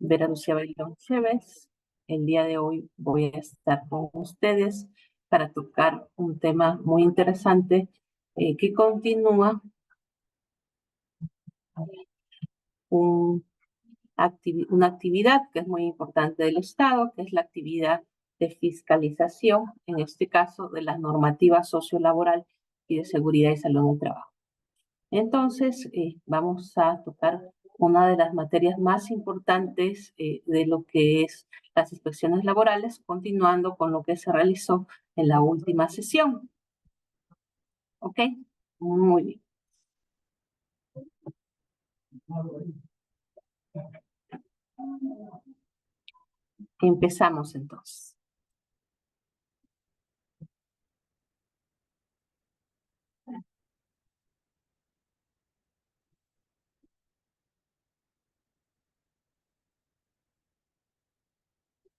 Vera Lucía Bailón Chévez. El día de hoy voy a estar con ustedes para tocar un tema muy interesante que continúa una actividad que es muy importante del Estado, que es la actividad de fiscalización, en este caso de las normativas sociolaboral y de seguridad y salud en el trabajo. Entonces, vamos a tocar una de las materias más importantes de lo que es las inspecciones laborales, continuando con lo que se realizó en la última sesión. ¿Ok? Muy bien. Empezamos entonces.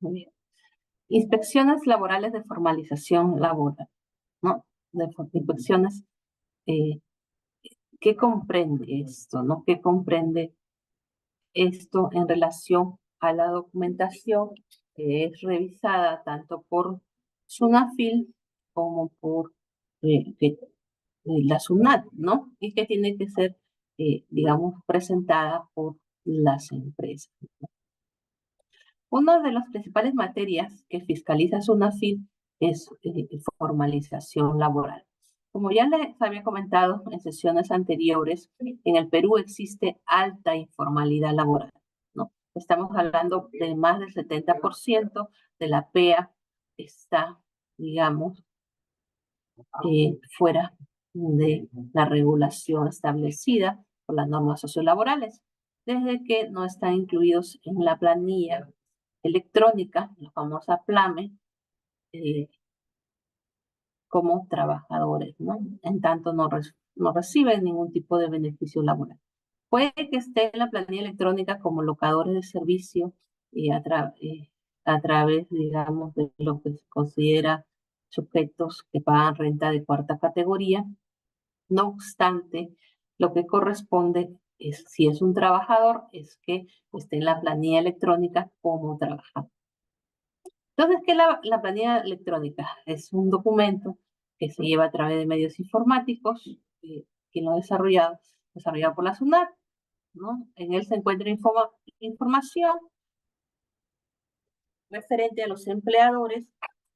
Muy bien. Inspecciones laborales de formalización laboral, ¿no? Inspecciones, ¿qué comprende esto, no? ¿Qué comprende esto en relación a la documentación que es revisada tanto por SUNAFIL como por la SUNAT, ¿no? Y que tiene que ser, digamos, presentada por las empresas. Una de las principales materias que fiscaliza SUNAFIL es formalización laboral. Como ya les había comentado en sesiones anteriores, en el Perú existe alta informalidad laboral, ¿no? Estamos hablando de más del 70% de la PEA está, digamos, fuera de la regulación establecida por las normas sociolaborales, desde que no están incluidos en la planilla electrónica, la famosa PLAME, como trabajadores, ¿no? En tanto no reciben ningún tipo de beneficio laboral. Puede que esté en la planilla electrónica como locadores de servicio a través, digamos, de lo que se considera sujetos que pagan renta de cuarta categoría. No obstante, lo que corresponde es, si es un trabajador, es que esté en la planilla electrónica como trabajador. Entonces, ¿qué es la planilla electrónica? Es un documento que se lleva a través de medios informáticos, que lo ha desarrollado por la SUNAT, ¿no? En él se encuentra información referente a los empleadores,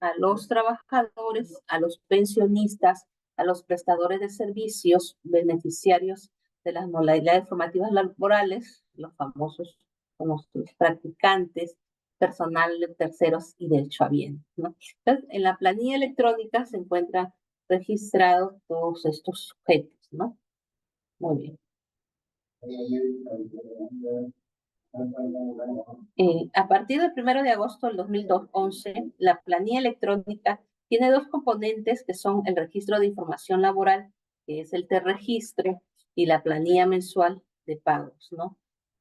a los trabajadores, a los pensionistas, a los prestadores de servicios, beneficiarios de las modalidades formativas laborales, los famosos como los practicantes, personal de terceros y derechohabientes, ¿no? Entonces, en la planilla electrónica se encuentran registrados todos estos sujetos, ¿no? Muy bien. A partir del 1 de agosto del 2011, la planilla electrónica tiene dos componentes que son el registro de información laboral, que es el T-registro, y la planilla mensual de pagos, ¿no?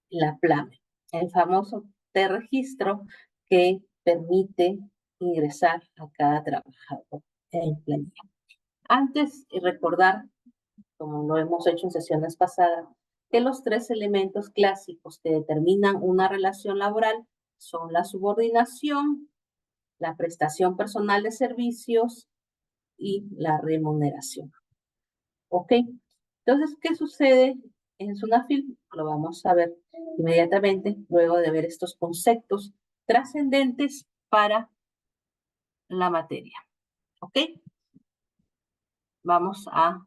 La PLAME, el famoso T-registro que permite ingresar a cada trabajador en planilla. Antes, recordar, como lo hemos hecho en sesiones pasadas, que los tres elementos clásicos que determinan una relación laboral son la subordinación, la prestación personal de servicios y la remuneración. ¿Ok? Entonces, ¿qué sucede en SUNAFIL? Lo vamos a ver inmediatamente luego de ver estos conceptos trascendentes para la materia. ¿Ok? Vamos a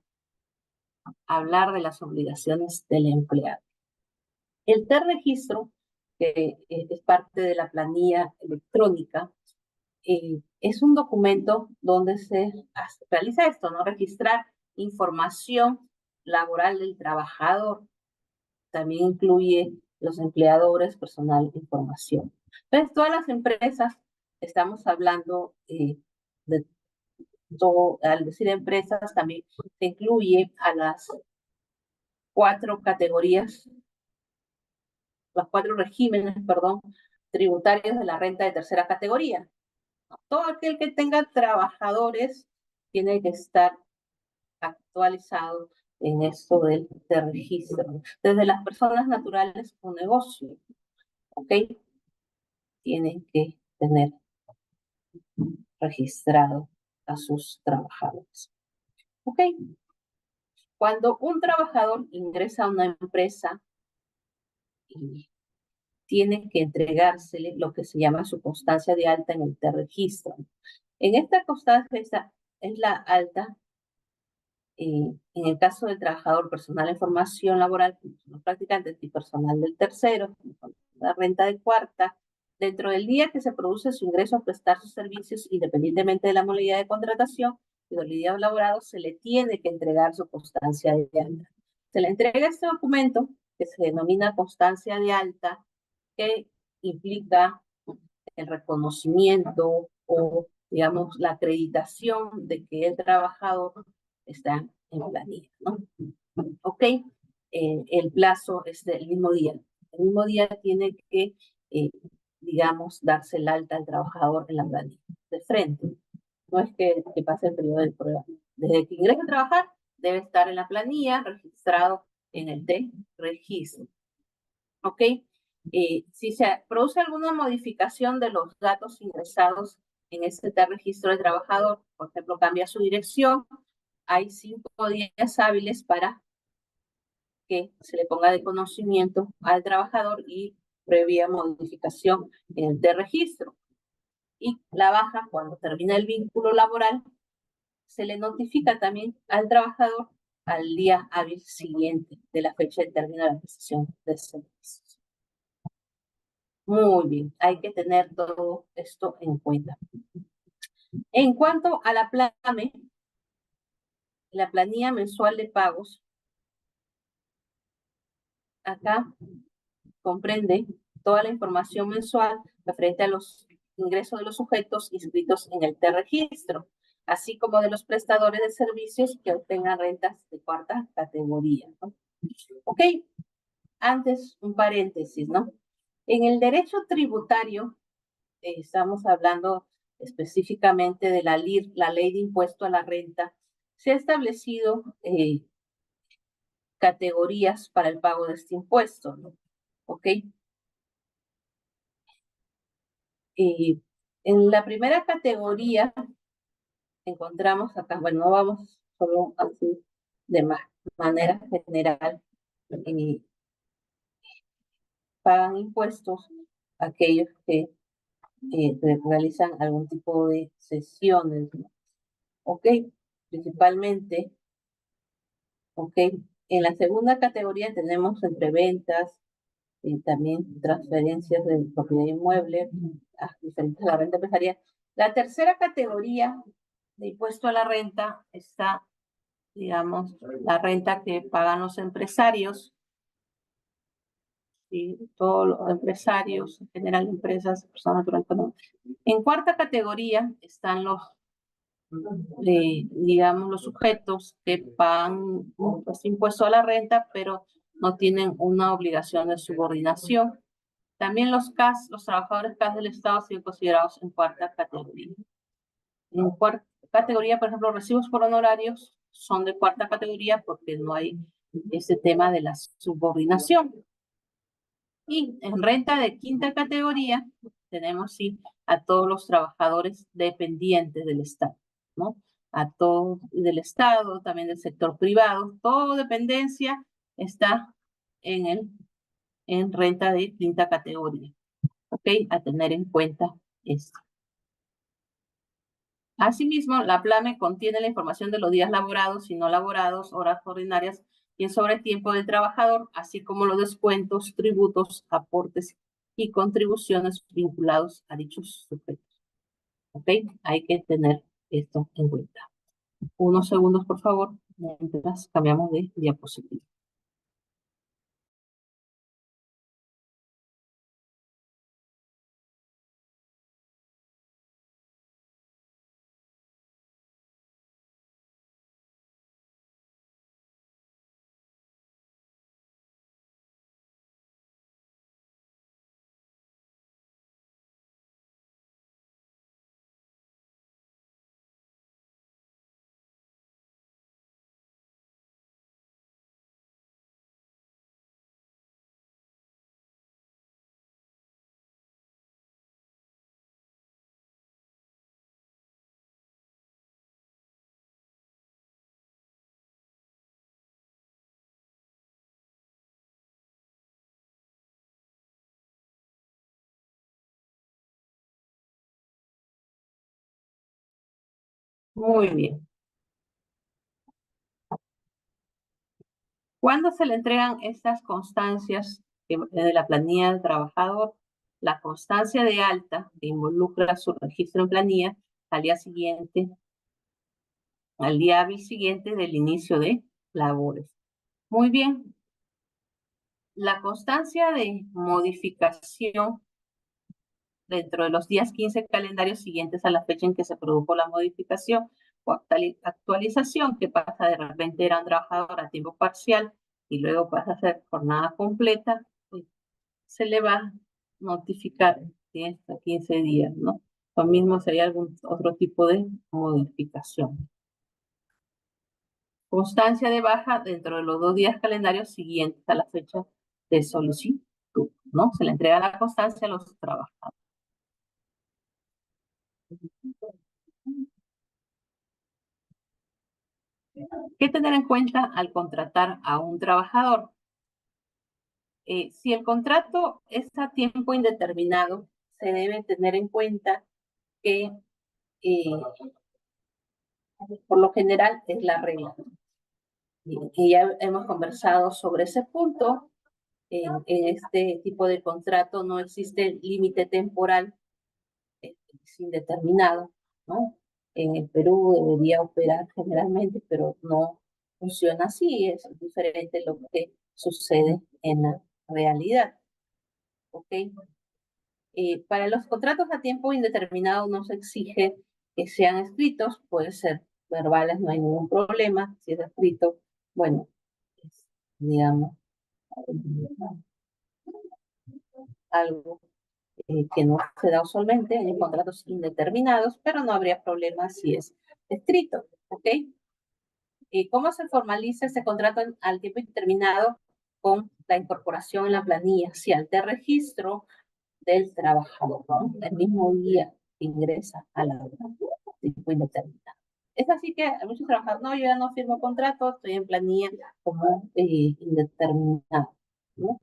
hablar de las obligaciones del empleado. El T-registro, que es parte de la planilla electrónica, es un documento donde se realiza esto, ¿no? Registrar información laboral del trabajador. También incluye los empleadores, personal, información. Entonces, todas las empresas, estamos hablando de todo, al decir empresas, también se incluye a las 4 categorías, los 4 regímenes, perdón, tributarios de la renta de tercera categoría. Todo aquel que tenga trabajadores tiene que estar actualizado en esto del registro, desde las personas naturales o negocio, ¿ok? tienen que tener registrado a sus trabajadores. ¿Ok? Cuando un trabajador ingresa a una empresa y tiene que entregársele lo que se llama su constancia de alta en el T-Registro. En esta constancia es la alta, en el caso del trabajador personal en formación laboral, los practicantes y personal del tercero, la renta de cuarta, dentro del día que se produce su ingreso a prestar sus servicios, independientemente de la modalidad de contratación y del día laborado, se le tiene que entregar su constancia de alta. Se le entrega este documento que se denomina constancia de alta, que implica el reconocimiento o, digamos, la acreditación de que el trabajador está en planilla, ¿no? ¿Ok? El plazo es del mismo día. El mismo día tiene que, digamos, darse el alta al trabajador en la planilla, de frente. No es que pase el periodo de prueba. Desde que ingresa a trabajar, debe estar en la planilla, registrado en el T-Registro. ¿Ok? Si se produce alguna modificación de los datos ingresados en este registro de trabajador, por ejemplo, cambia su dirección, hay 5 días hábiles para que se le ponga de conocimiento al trabajador y previa modificación en el registro. Y la baja, cuando termina el vínculo laboral, se le notifica también al trabajador al día hábil siguiente de la fecha de término de la prestación de servicios. Muy bien, hay que tener todo esto en cuenta. En cuanto a la PLAME, la planilla mensual de pagos, acá comprende toda la información mensual referente a los ingresos de los sujetos inscritos en el T-Registro, así como de los prestadores de servicios que obtengan rentas de cuarta categoría, ¿no? Ok, antes un paréntesis, ¿no? En el derecho tributario, estamos hablando específicamente de la Ley de Impuesto a la Renta, se ha establecido categorías para el pago de este impuesto, ¿no? ¿Ok? En la primera categoría encontramos acá, bueno, no vamos solo así de manera general, pagan impuestos aquellos que realizan algún tipo de sesiones, ¿no? ¿Ok? Principalmente, ¿ok? En la segunda categoría tenemos entre ventas, también transferencias de propiedad inmueble, diferentes a la renta empresarial. La tercera categoría de impuesto a la renta está, digamos, la renta que pagan los empresarios, y todos los empresarios, en general empresas, personas naturales. En cuarta categoría están los, digamos, los sujetos que pagan pues, impuesto a la renta, pero no tienen una obligación de subordinación. También los trabajadores CAS del Estado siguen considerados en cuarta categoría. En cuarta categoría, por ejemplo, recibos por honorarios son de cuarta categoría porque no hay ese tema de la subordinación. Y en renta de quinta categoría tenemos sí a todos los trabajadores dependientes del Estado, ¿no? A todos del Estado, también del sector privado, toda dependencia está en renta de quinta categoría. ¿Ok? A tener en cuenta esto. Asimismo, la PLAME contiene la información de los días laborados y no laborados, horas ordinarias y el sobretiempo del trabajador, así como los descuentos, tributos, aportes y contribuciones vinculados a dichos sujetos. ¿Ok? Hay que tener esto en cuenta. Unos segundos, por favor, mientras cambiamos de diapositiva. Muy bien. ¿Cuándo se le entregan estas constancias de la planilla del trabajador? La constancia de alta que involucra su registro en planilla al día siguiente, al día hábil siguiente del inicio de labores. Muy bien. La constancia de modificación dentro de los días 15 calendarios siguientes a la fecha en que se produjo la modificación o actualización, que pasa de repente era un trabajador a tiempo parcial y luego pasa a ser jornada completa, pues, se le va a notificar en hasta 15 días, ¿no? Lo mismo si hay algún otro tipo de modificación. Constancia de baja dentro de los 2 días calendarios siguientes a la fecha de solicitud, ¿no? Se le entrega la constancia a los trabajadores. ¿Qué tener en cuenta al contratar a un trabajador? Si el contrato es a tiempo indeterminado, se debe tener en cuenta que eh, por lo general es la regla. Y ya hemos conversado sobre ese punto. En este tipo de contrato no existe límite temporal, es indeterminado, ¿no? En el Perú debería operar generalmente, pero no funciona así, es diferente lo que sucede en la realidad, ¿ok? Para los contratos a tiempo indeterminado no se exige que sean escritos, puede ser verbales, no hay ningún problema. Si es escrito, bueno, es, digamos, algo que no se da usualmente en contratos indeterminados, pero no habría problema si es escrito, ¿ok? ¿Cómo se formaliza ese contrato al tiempo indeterminado? Con la incorporación en la planilla, si al registro del trabajador, ¿no? El mismo día ingresa a la obra, tiempo indeterminado. Es así que muchos trabajadores, no, yo ya no firmo contrato, estoy en planilla como indeterminado, ¿no?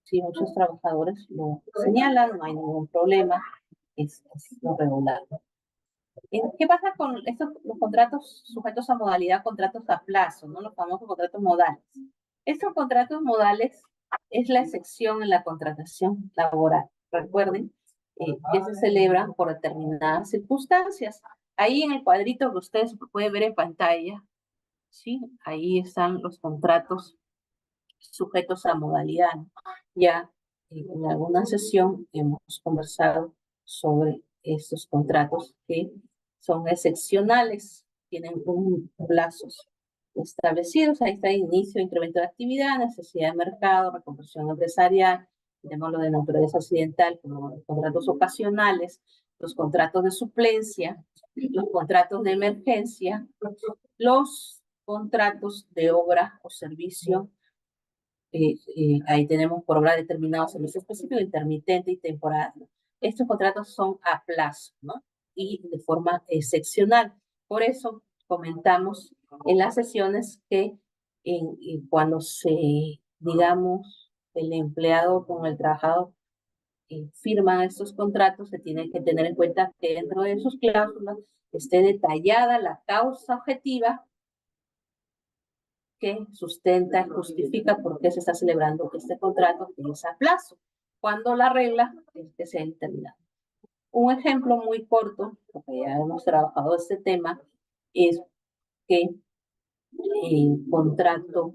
Sí, muchos trabajadores lo señalan, no hay ningún problema, es lo regular. ¿Qué pasa con estos los contratos sujetos a modalidad, contratos a plazo, ¿no? Los famosos contratos modales? Estos contratos modales es la excepción en la contratación laboral. Recuerden que se celebran por determinadas circunstancias. Ahí en el cuadrito que ustedes pueden ver en pantalla, ¿sí? Ahí están los contratos sujetos a modalidad. Ya en alguna sesión hemos conversado sobre estos contratos que son excepcionales, tienen un plazos establecidos. Ahí está inicio, incremento de actividad, necesidad de mercado, reconversión empresarial, tenemos lo de naturaleza accidental, como los contratos ocasionales, los contratos de suplencia, los contratos de emergencia, los contratos de obra o servicio. Ahí tenemos por obra determinado servicio específico, intermitente y temporal. Estos contratos son a plazo, ¿no? Y de forma excepcional. Por eso comentamos en las sesiones que cuando se, digamos, el empleado con el trabajador firman estos contratos, se tiene que tener en cuenta que dentro de sus cláusulas esté detallada la causa objetiva que sustenta y justifica por qué se está celebrando este contrato que es a plazo, cuando la regla es que sea indeterminada. Un ejemplo muy corto, porque ya hemos trabajado este tema, es que el contrato,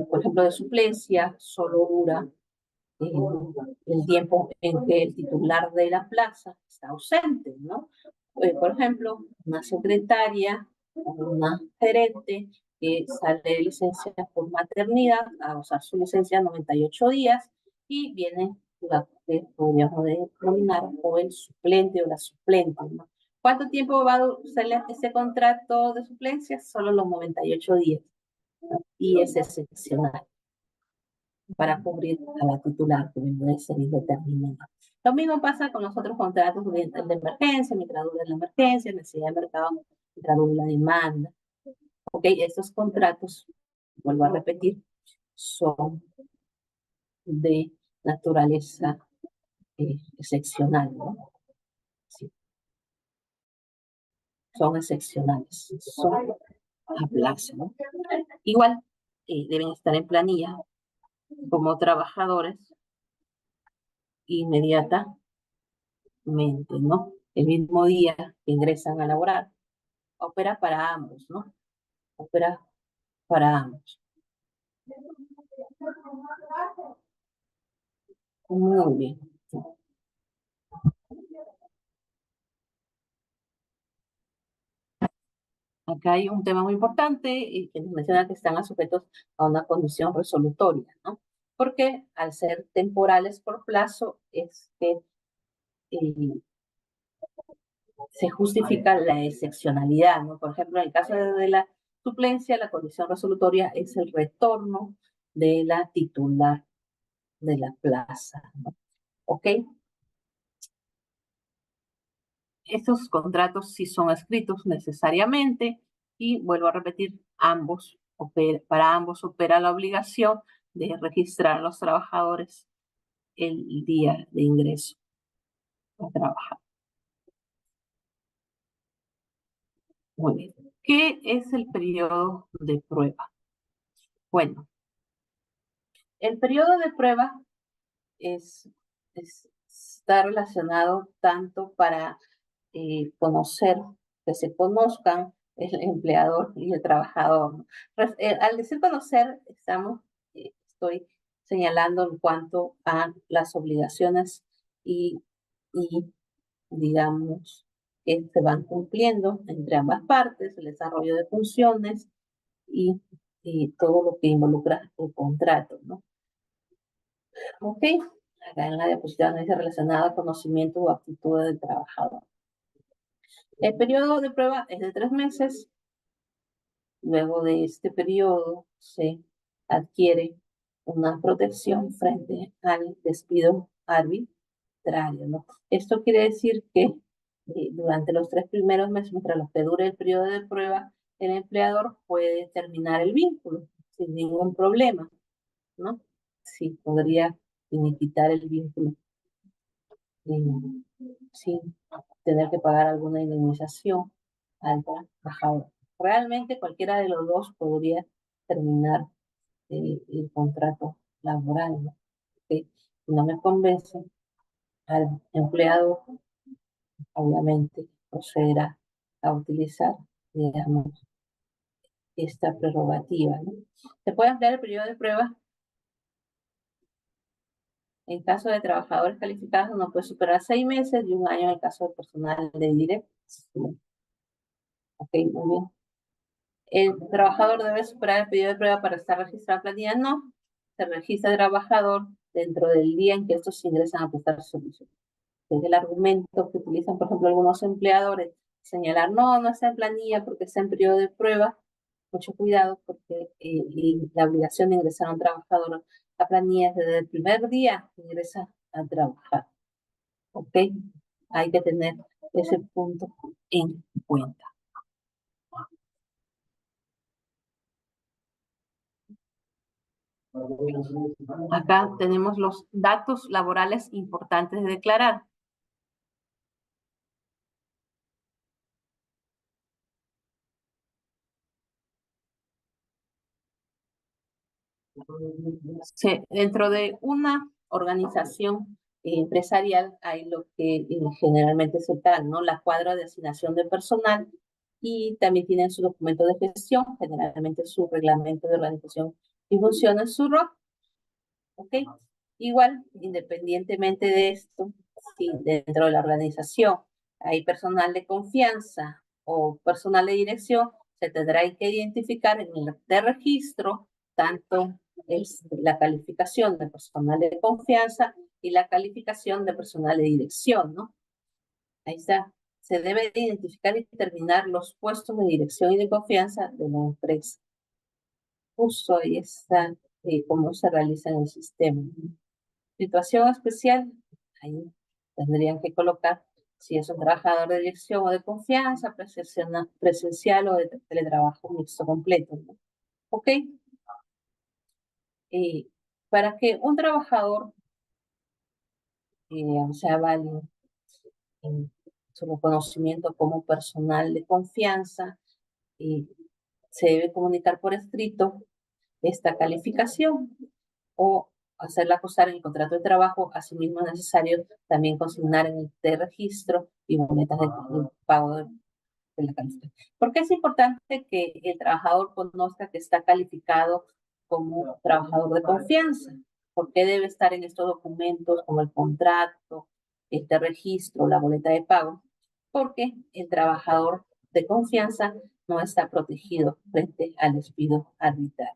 por ejemplo, de suplencia, solo dura el tiempo en que el titular de la plaza está ausente, ¿no? Por ejemplo, una secretaria o una gerente que sale de licencia por maternidad a usar su licencia 98 días y viene la que podríamos denominar o el suplente o la suplente, ¿no? ¿Cuánto tiempo va a usar ese contrato de suplencia? Solo los 98 días, ¿no? Y es excepcional para cubrir a la titular, que debe ser indeterminada. Lo mismo pasa con los otros contratos de emergencia, micradura de la emergencia, necesidad de mercado, micradura de la demanda. Ok, estos contratos, vuelvo a repetir, son de naturaleza excepcional, ¿no? Sí. son excepcionales, son a plazo, ¿no? Igual deben estar en planilla como trabajadores inmediatamente, ¿no? El mismo día que ingresan a laborar. Opera para ambos, ¿no? Opera para ambos. Muy bien. Acá hay un tema muy importante y que nos menciona que están sujetos a una condición resolutoria, ¿no? Porque al ser temporales por plazo, es que se justifica la excepcionalidad, ¿no? Por ejemplo, en el caso de la suplencia, la condición resolutoria es el retorno de la titular de la plaza, ¿no? ¿Ok? Estos contratos sí son escritos necesariamente y vuelvo a repetir, para ambos opera la obligación de registrar a los trabajadores el día de ingreso a trabajar. Muy bien. ¿Qué es el periodo de prueba? Bueno, el periodo de prueba es, está relacionado tanto para conocer, que se conozcan el empleador y el trabajador, ¿no? Al decir conocer, estoy señalando en cuanto a las obligaciones y digamos, que se van cumpliendo entre ambas partes, el desarrollo de funciones y, y todo lo que involucra el contrato, ¿no? Ok, acá en la diapositiva dice relacionada a conocimiento o actitudes del trabajador. El periodo de prueba es de 3 meses. Luego de este periodo se adquiere una protección frente al despido arbitrario, ¿no? Esto quiere decir que durante los 3 primeros meses, mientras los que dure el periodo de prueba, el empleador puede terminar el vínculo sin ningún problema, ¿no? Sí, podría finiquitar el vínculo sin tener que pagar alguna indemnización al trabajador. Realmente cualquiera de los dos podría terminar el contrato laboral, ¿no? Que no me convence al empleado, obviamente procederá a utilizar, digamos, esta prerrogativa, ¿no? Se puede ampliar el periodo de prueba en caso de trabajadores calificados, no puede superar 6 meses y 1 año en el caso de personal de dirección. Ok, muy bien. ¿El trabajador debe superar el periodo de prueba para estar registrado en planilla? No. Se registra el trabajador dentro del día en que estos ingresan a prestar servicio. Es el argumento que utilizan, por ejemplo, algunos empleadores, señalar, no está en planilla porque está en periodo de prueba. Mucho cuidado porque la obligación de ingresar a un trabajador a planilla es desde el primer día que ingresa a trabajar. ¿Ok? Hay que tener ese punto en cuenta. Acá tenemos los datos laborales importantes de declarar. Dentro de una organización empresarial hay lo que generalmente se tal, ¿no? La cuadra de asignación de personal y también tienen su documento de gestión, generalmente su reglamento de organización y funciones, su ROC, ¿ok? Igual, independientemente de esto, si dentro de la organización hay personal de confianza o personal de dirección, se tendrá que identificar en el de registro tanto la calificación de personal de confianza y la calificación de personal de dirección, ¿no? Ahí está. Se debe de identificar y determinar los puestos de dirección y de confianza de la empresa. Justo ahí está cómo se realiza en el sistema. Situación especial, ahí tendrían que colocar si es un trabajador de dirección o de confianza, presencial o de teletrabajo mixto completo, ¿no? ¿Ok? Para que un trabajador sea válido en su reconocimiento como personal de confianza y se debe comunicar por escrito esta calificación o hacerla constar en el contrato de trabajo. Asimismo, es necesario también consignar en el de registro y boletas de pago de la calificación. ¿Por qué es importante que el trabajador conozca que está calificado como trabajador de confianza? ¿Por qué debe estar en estos documentos como el contrato, este registro, la boleta de pago? Porque el trabajador de confianza no está protegido frente al despido arbitrario.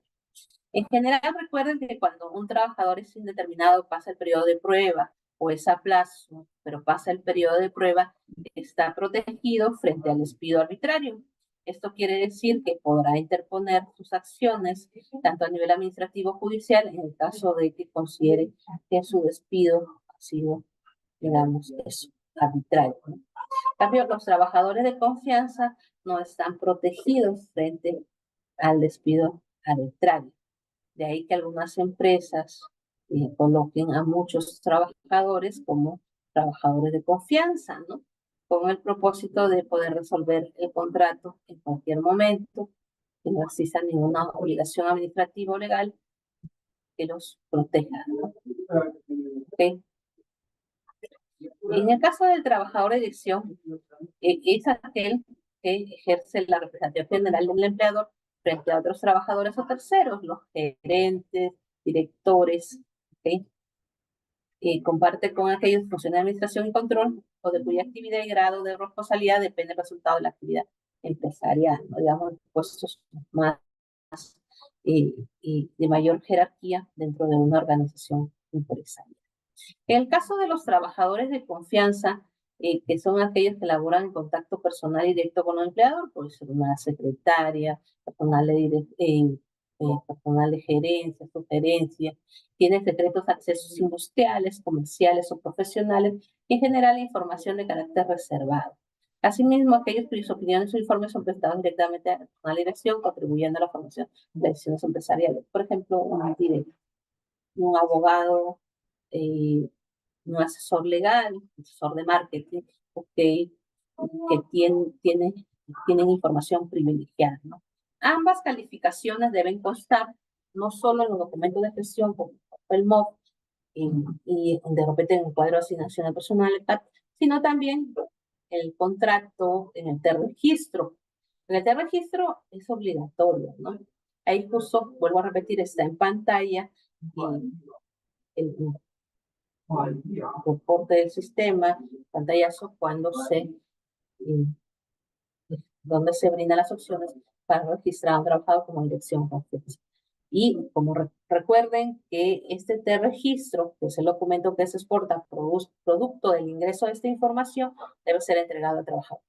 En general, recuerden que cuando un trabajador es indeterminado, pasa el periodo de prueba o es a plazo, pero pasa el periodo de prueba, está protegido frente al despido arbitrario. Esto quiere decir que podrá interponer sus acciones tanto a nivel administrativo o judicial en el caso de que considere que su despido ha sido, digamos, eso, arbitrario, ¿no? En cambio, los trabajadores de confianza no están protegidos frente al despido arbitrario. De ahí que algunas empresas coloquen a muchos trabajadores como trabajadores de confianza, ¿no? Con el propósito de poder resolver el contrato en cualquier momento, que no exista ninguna obligación administrativa o legal que los proteja, ¿no? ¿Okay? En el caso del trabajador de dirección, es aquel que ejerce la representación general del empleador frente a otros trabajadores o terceros, los gerentes, directores, ¿okay? Comparte con aquellos funciones de administración y control o de cuya actividad y grado de responsabilidad depende el resultado de la actividad empresarial, ¿no? Digamos, puestos más y de mayor jerarquía dentro de una organización empresarial. En el caso de los trabajadores de confianza, que son aquellos que laboran en contacto personal y directo con el empleador, puede ser una secretaria, personal de gerencia, sugerencia, tiene secretos accesos industriales, comerciales o profesionales, y en general información de carácter reservado. Asimismo, aquellos cuyas opiniones o informes son prestados directamente a la dirección, contribuyendo a la formación de decisiones empresariales. Por ejemplo, un abogado, un asesor legal, un asesor de marketing, que tienen información privilegiada, ¿no? Ambas calificaciones deben constar no solo en los documentos de gestión como el MOP y de repente en el cuadro de asignación de personal, sino también el contrato en el registro. En el registro es obligatorio, ¿no? Ahí justo, vuelvo a repetir, está en pantalla el reporte del sistema, pantallazo, donde se brindan las opciones para registrar a un trabajador como dirección confianza. Y como recuerden que este registro, que es el documento que se exporta producto del ingreso de esta información, debe ser entregado al trabajador.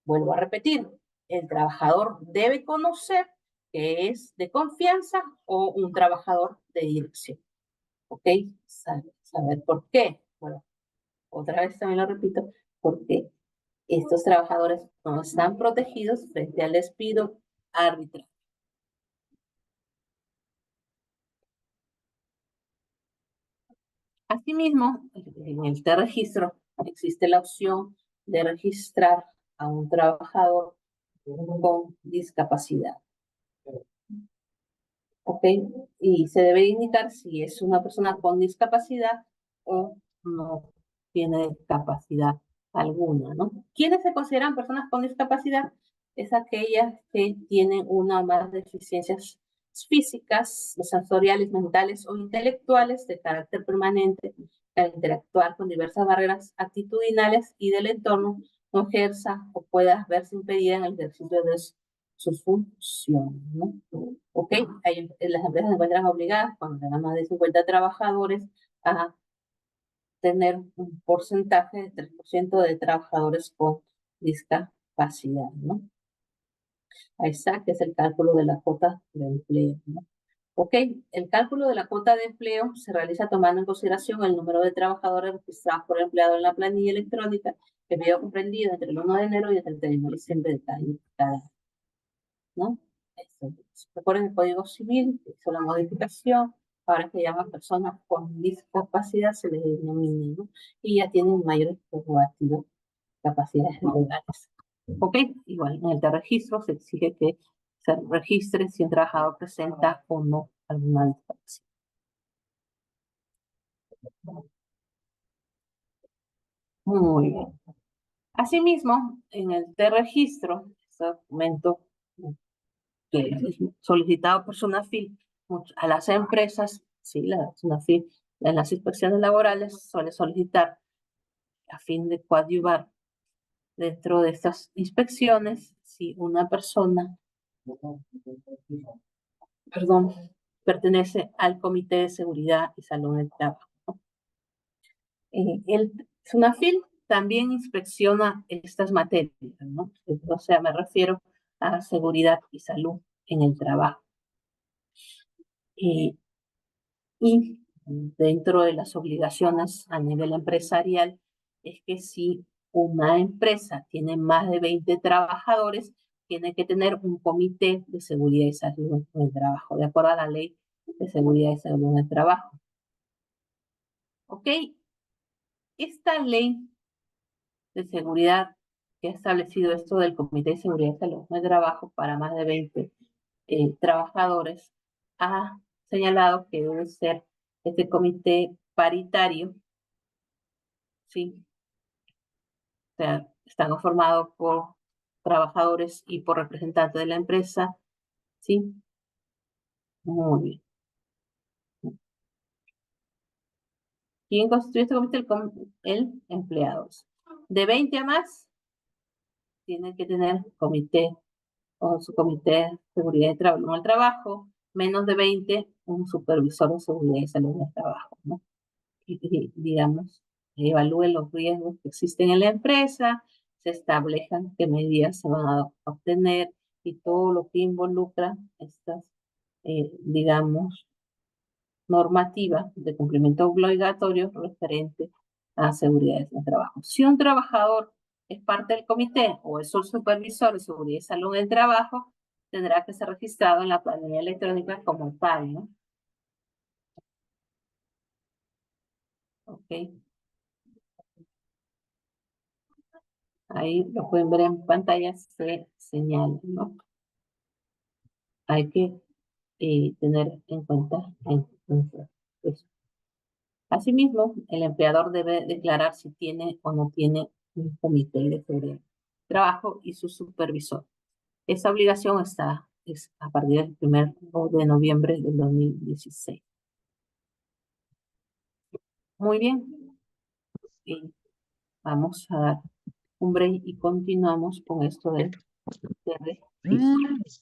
Vuelvo a repetir, el trabajador debe conocer que es de confianza o un trabajador de dirección. ¿Ok? Saber por qué. Bueno, otra vez también lo repito, porque estos trabajadores no están protegidos frente al despido arbitrario. Asimismo, en el registro existe la opción de registrar a un trabajador con discapacidad. ¿Ok? Y se debe indicar si es una persona con discapacidad o no tiene discapacidad alguna, ¿no? ¿Quiénes se consideran personas con discapacidad? Es aquellas que tienen una o más deficiencias físicas, sensoriales, mentales o intelectuales de carácter permanente, al interactuar con diversas barreras actitudinales y del entorno, no ejerza o pueda verse impedida en el ejercicio de sus funciones, ¿no? ¿Ok? Las empresas se encuentran obligadas, cuando tengan más de 50 trabajadores, a tener un porcentaje de 3% de trabajadores con discapacidad, ¿no? Ahí está, que es el cálculo de la cuota de empleo, ¿no? Ok, el cálculo de la cuota de empleo se realiza tomando en consideración el número de trabajadores registrados por empleado en la planilla electrónica, que veo comprendido entre el 1 de enero y el 31 de diciembre de cada año, ¿no? Recuerden el Código Civil, que hizo la modificación, ahora que llaman personas con discapacidad se les denomina, ¿no? Y ya tienen mayores prerrogativas capacidades legales. Ok, igual en el de registro se exige que se registre si un trabajador presenta o no alguna discapacidad. Muy bien. Asimismo, en el de registro, este documento que es solicitado por SUNAFIL a las empresas, sí, la SUNAFIL en las inspecciones laborales suele solicitar a fin de coadyuvar dentro de estas inspecciones si una persona, perdón, pertenece al Comité de Seguridad y Salud del Trabajo. El SUNAFIL también inspecciona estas materias, ¿no? O sea, me refiero a seguridad y salud en el trabajo. Y dentro de las obligaciones a nivel empresarial es que si una empresa tiene más de 20 trabajadores, tiene que tener un comité de seguridad y salud en el trabajo, de acuerdo a la ley de seguridad y salud en el trabajo. ¿Ok? Esta ley de seguridad que ha establecido esto del Comité de Seguridad y Salud en el Trabajo para más de 20 trabajadores, ha señalado que debe ser este comité paritario, ¿sí? O sea, están conformados por trabajadores y por representantes de la empresa, ¿sí? Muy bien. ¿Quién constituye este comité? El empleado. De 20 a más, tiene que tener comité o su comité de seguridad y salud en el trabajo, menos de 20, un supervisor de seguridad y salud en el trabajo, ¿no? Y, digamos, evalúe los riesgos que existen en la empresa, se establezcan qué medidas se van a obtener y todo lo que involucra estas, digamos, normativas de cumplimiento obligatorio referente a seguridad en el trabajo. Si un trabajador es parte del comité o es un supervisor de seguridad y salud en el trabajo, tendrá que ser registrado en la planilla electrónica como tal, ¿no? Ok, ahí lo pueden ver en pantalla, se señala, ¿no? Hay que tener en cuenta eso. Asimismo, el empleador debe declarar si tiene o no tiene un comité de seguridad del trabajo y su supervisor. Esa obligación es a partir del 1 de noviembre del 2016. Muy bien, y vamos a dar un break y continuamos con esto del registro.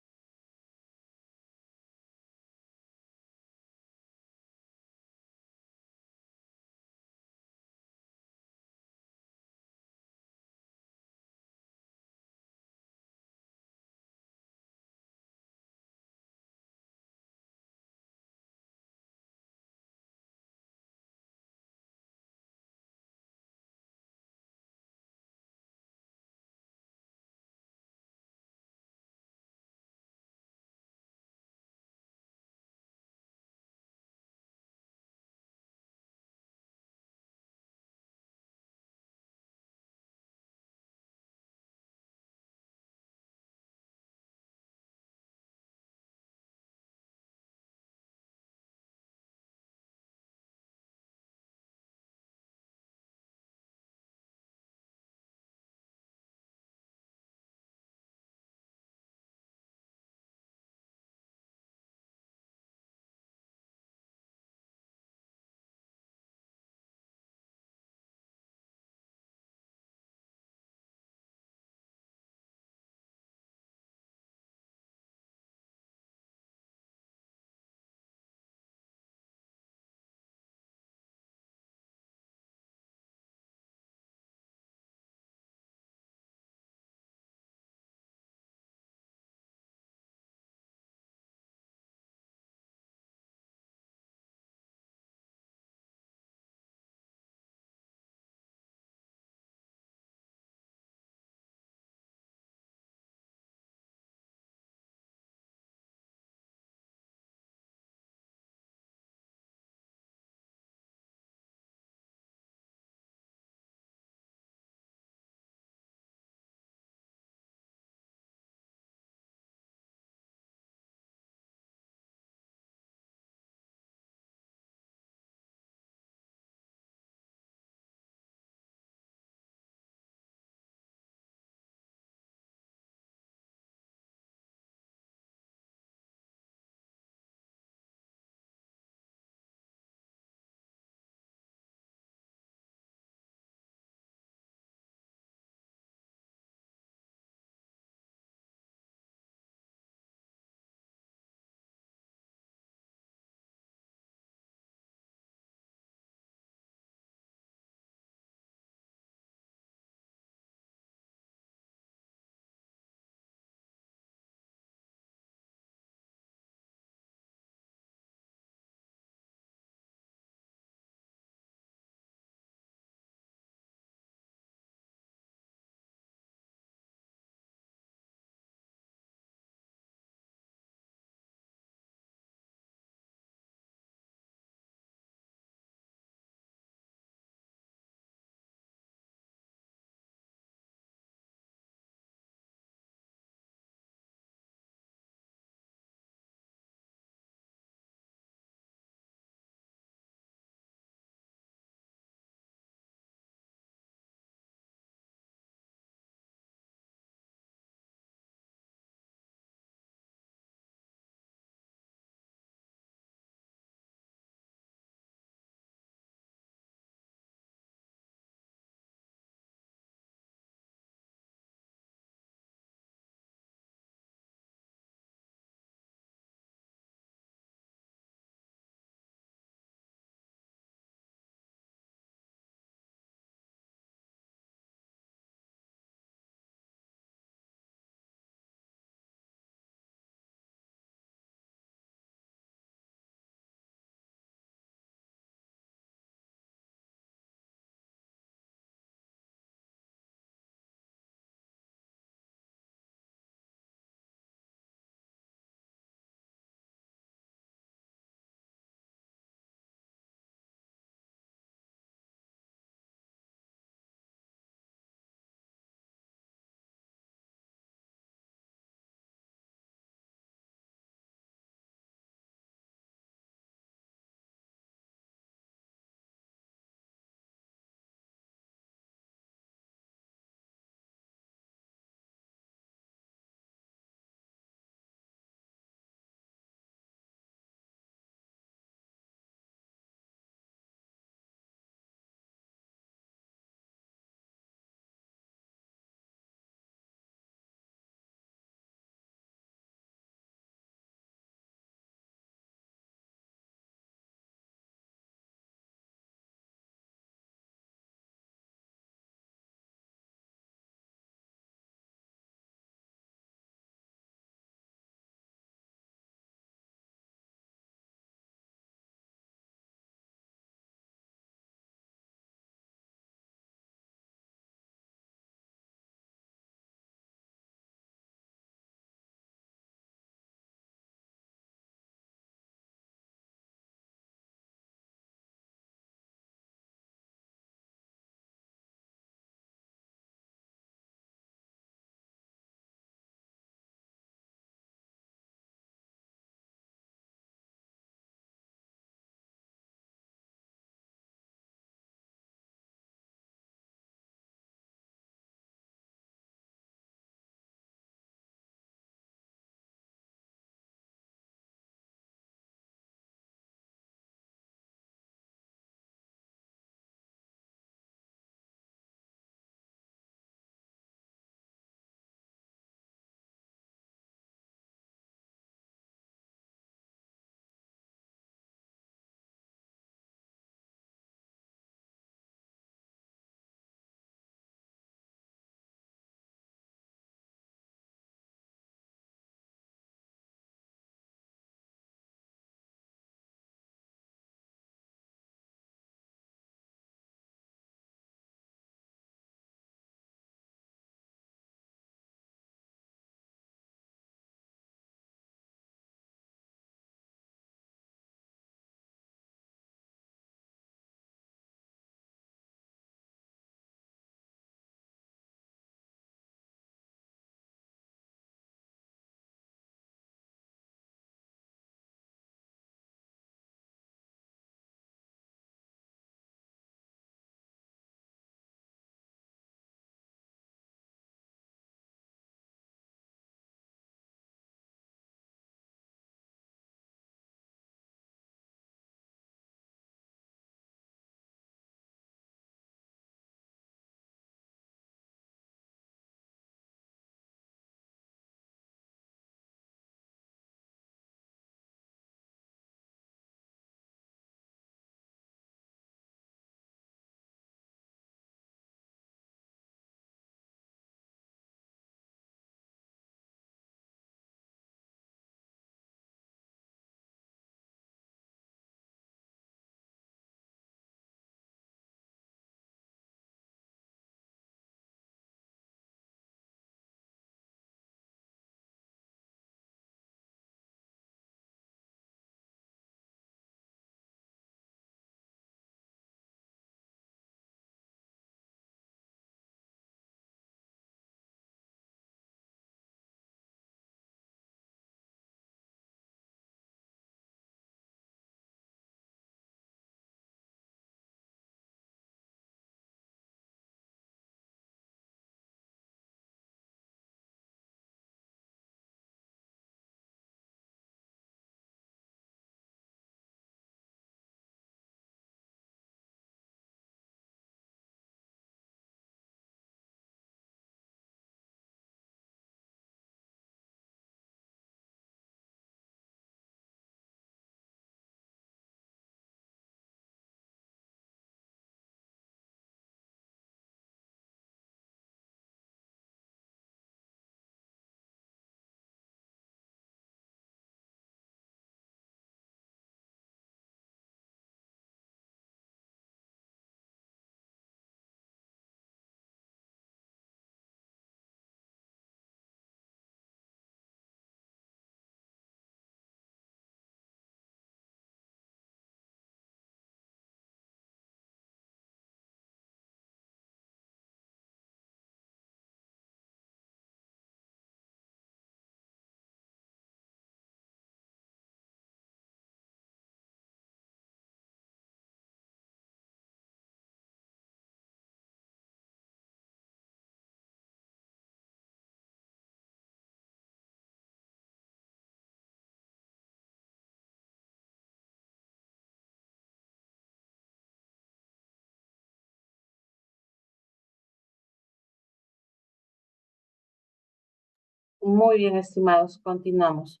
Muy bien, estimados, continuamos.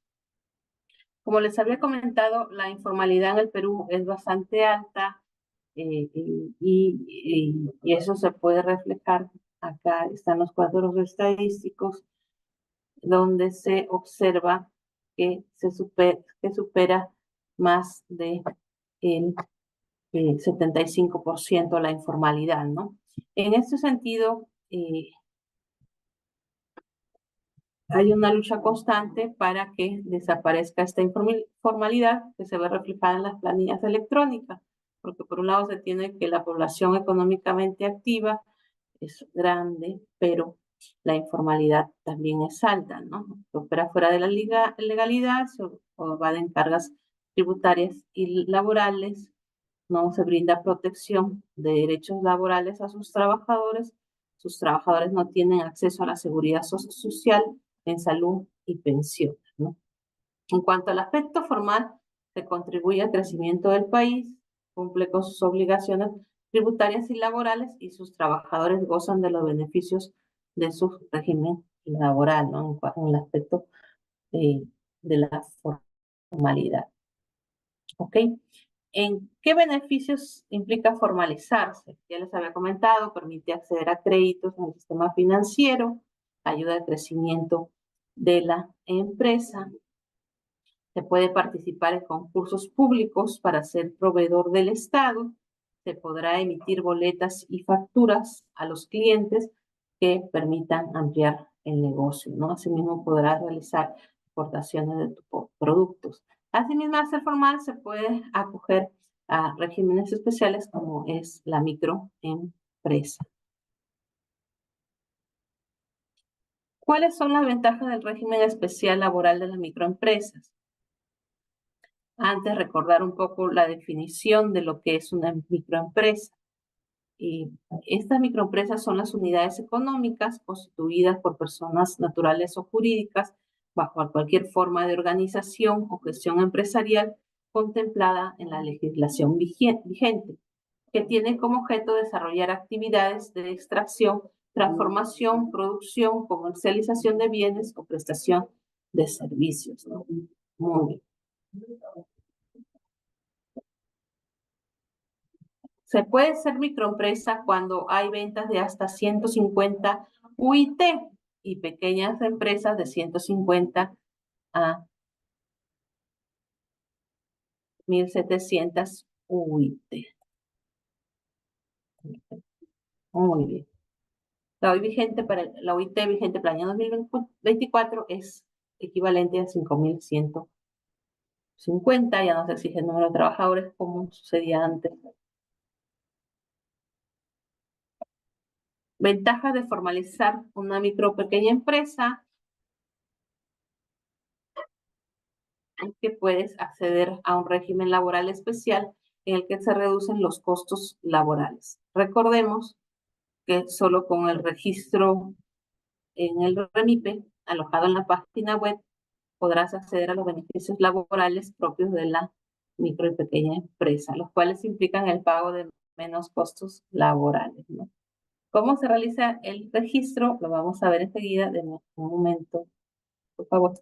Como les había comentado, la informalidad en el Perú es bastante alta y eso se puede reflejar. Acá están los cuadros estadísticos donde se observa que que supera más de el 75% la informalidad, ¿no? En este sentido, hay una lucha constante para que desaparezca esta informalidad que se ve reflejada en las planillas electrónicas, porque por un lado se tiene que la población económicamente activa es grande, pero la informalidad también es alta, ¿no? Se opera fuera de la legalidad, se evaden cargas tributarias y laborales, no se brinda protección de derechos laborales a sus trabajadores no tienen acceso a la seguridad social en salud y pensiones, ¿no? En cuanto al aspecto formal, se contribuye al crecimiento del país, cumple con sus obligaciones tributarias y laborales y sus trabajadores gozan de los beneficios de su régimen laboral, ¿no? En el aspecto eh, de la formalidad. ¿Ok? ¿En qué beneficios implica formalizarse? Ya les había comentado, permite acceder a créditos en el sistema financiero, ayuda al crecimiento de la empresa, se puede participar en concursos públicos para ser proveedor del Estado, se podrá emitir boletas y facturas a los clientes que permitan ampliar el negocio, ¿no? Asimismo, podrá realizar exportaciones de tus productos. Asimismo, al ser formal, se puede acoger a regímenes especiales como es la microempresa. ¿Cuáles son las ventajas del régimen especial laboral de las microempresas? Antes recordar un poco la definición de lo que es una microempresa. Y estas microempresas son las unidades económicas constituidas por personas naturales o jurídicas bajo cualquier forma de organización o gestión empresarial contemplada en la legislación vigente, que tienen como objeto desarrollar actividades de extracción, transformación, producción, comercialización de bienes o prestación de servicios, ¿no? Muy bien. Se puede ser microempresa cuando hay ventas de hasta 150 UIT y pequeñas empresas de 150 a 1.700 UIT. Muy bien. La UIT vigente para el año 2024 es equivalente a 5.150, ya no se exige el número de trabajadores como sucedía antes. Ventajas de formalizar una micro o pequeña empresa es que puedes acceder a un régimen laboral especial en el que se reducen los costos laborales. Recordemos que solo con el registro en el REMIPE, alojado en la página web, podrás acceder a los beneficios laborales propios de la micro y pequeña empresa, los cuales implican el pago de menos costos laborales, ¿no? ¿Cómo se realiza el registro? Lo vamos a ver enseguida. De un momento, por favor.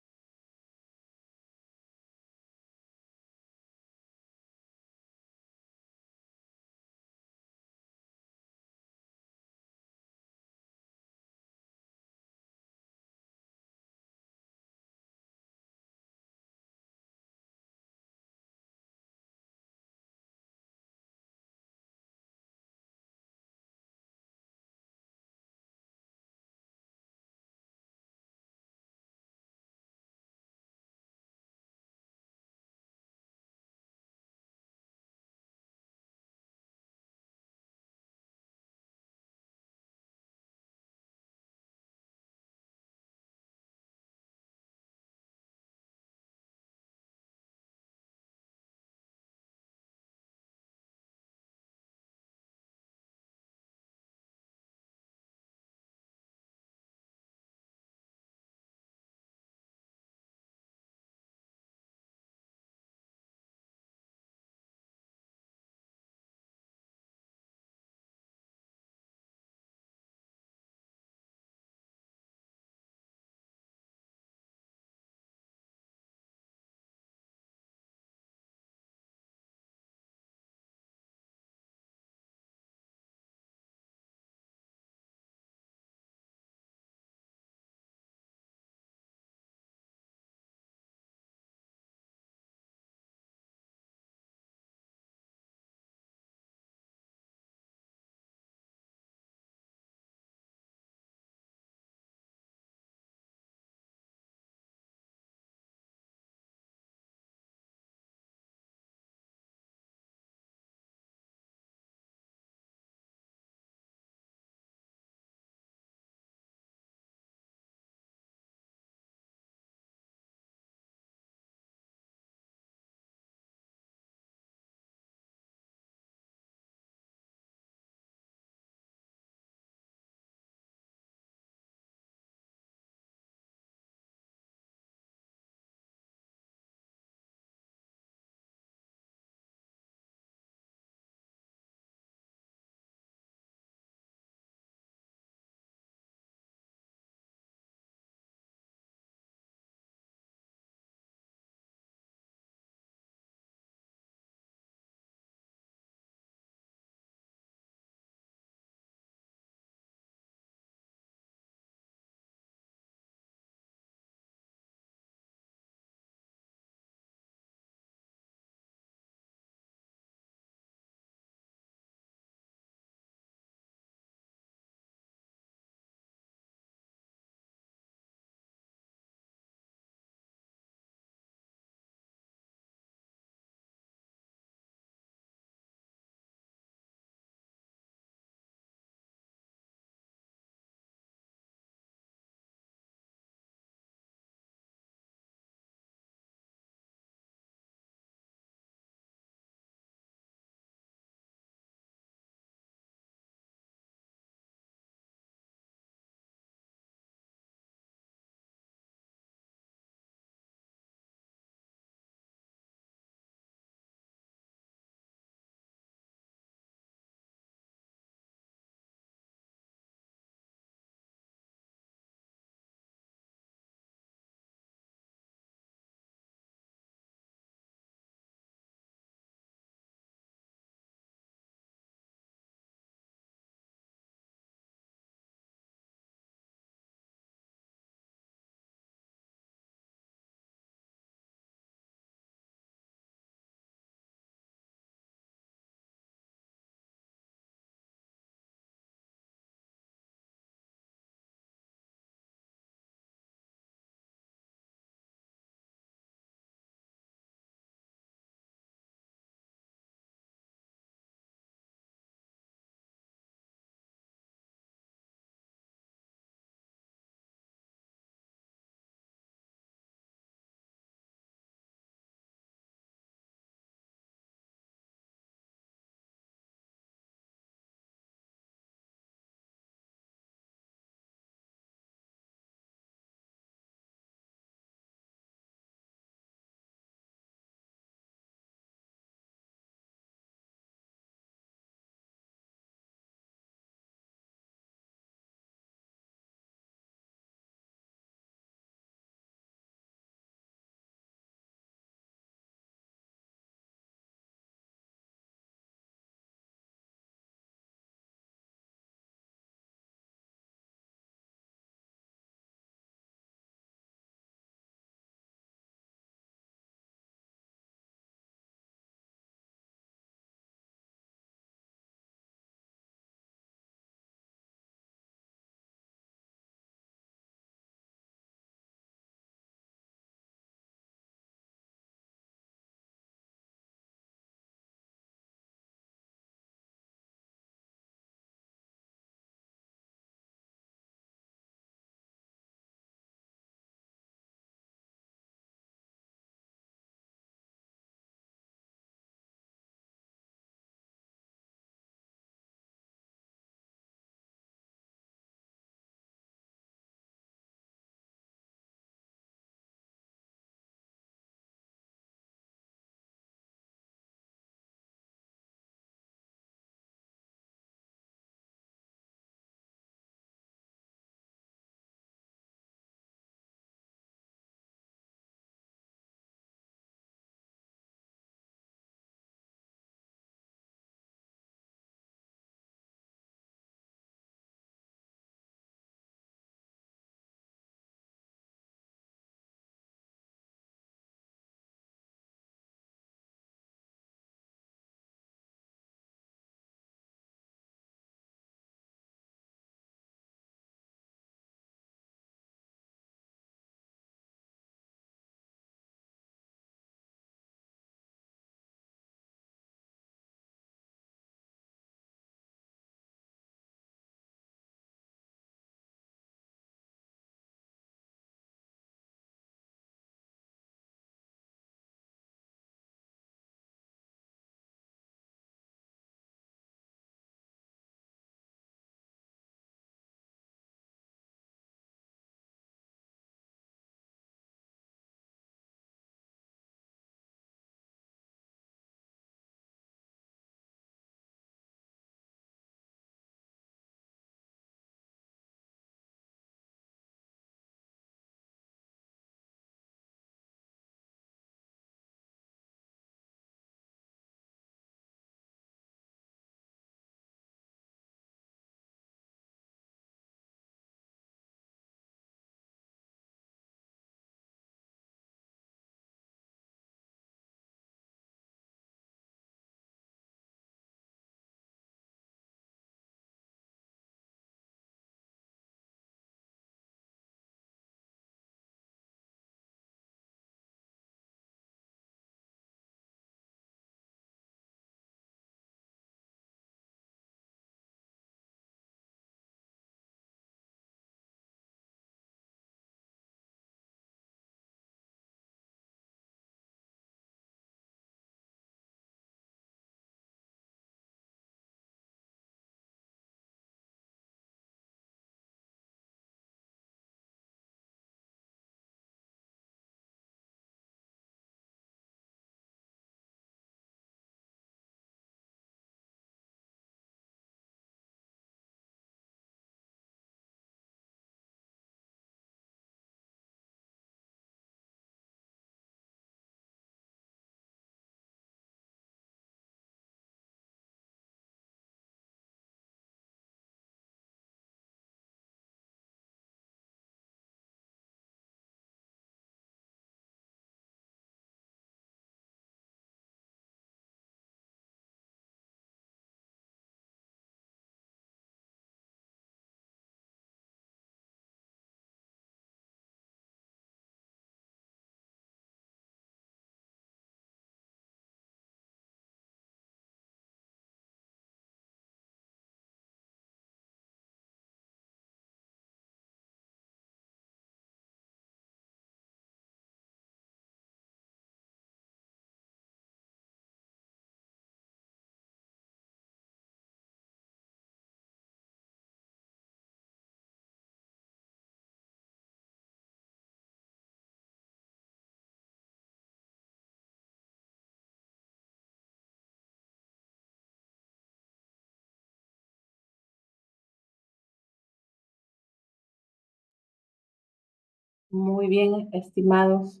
Muy bien, estimados.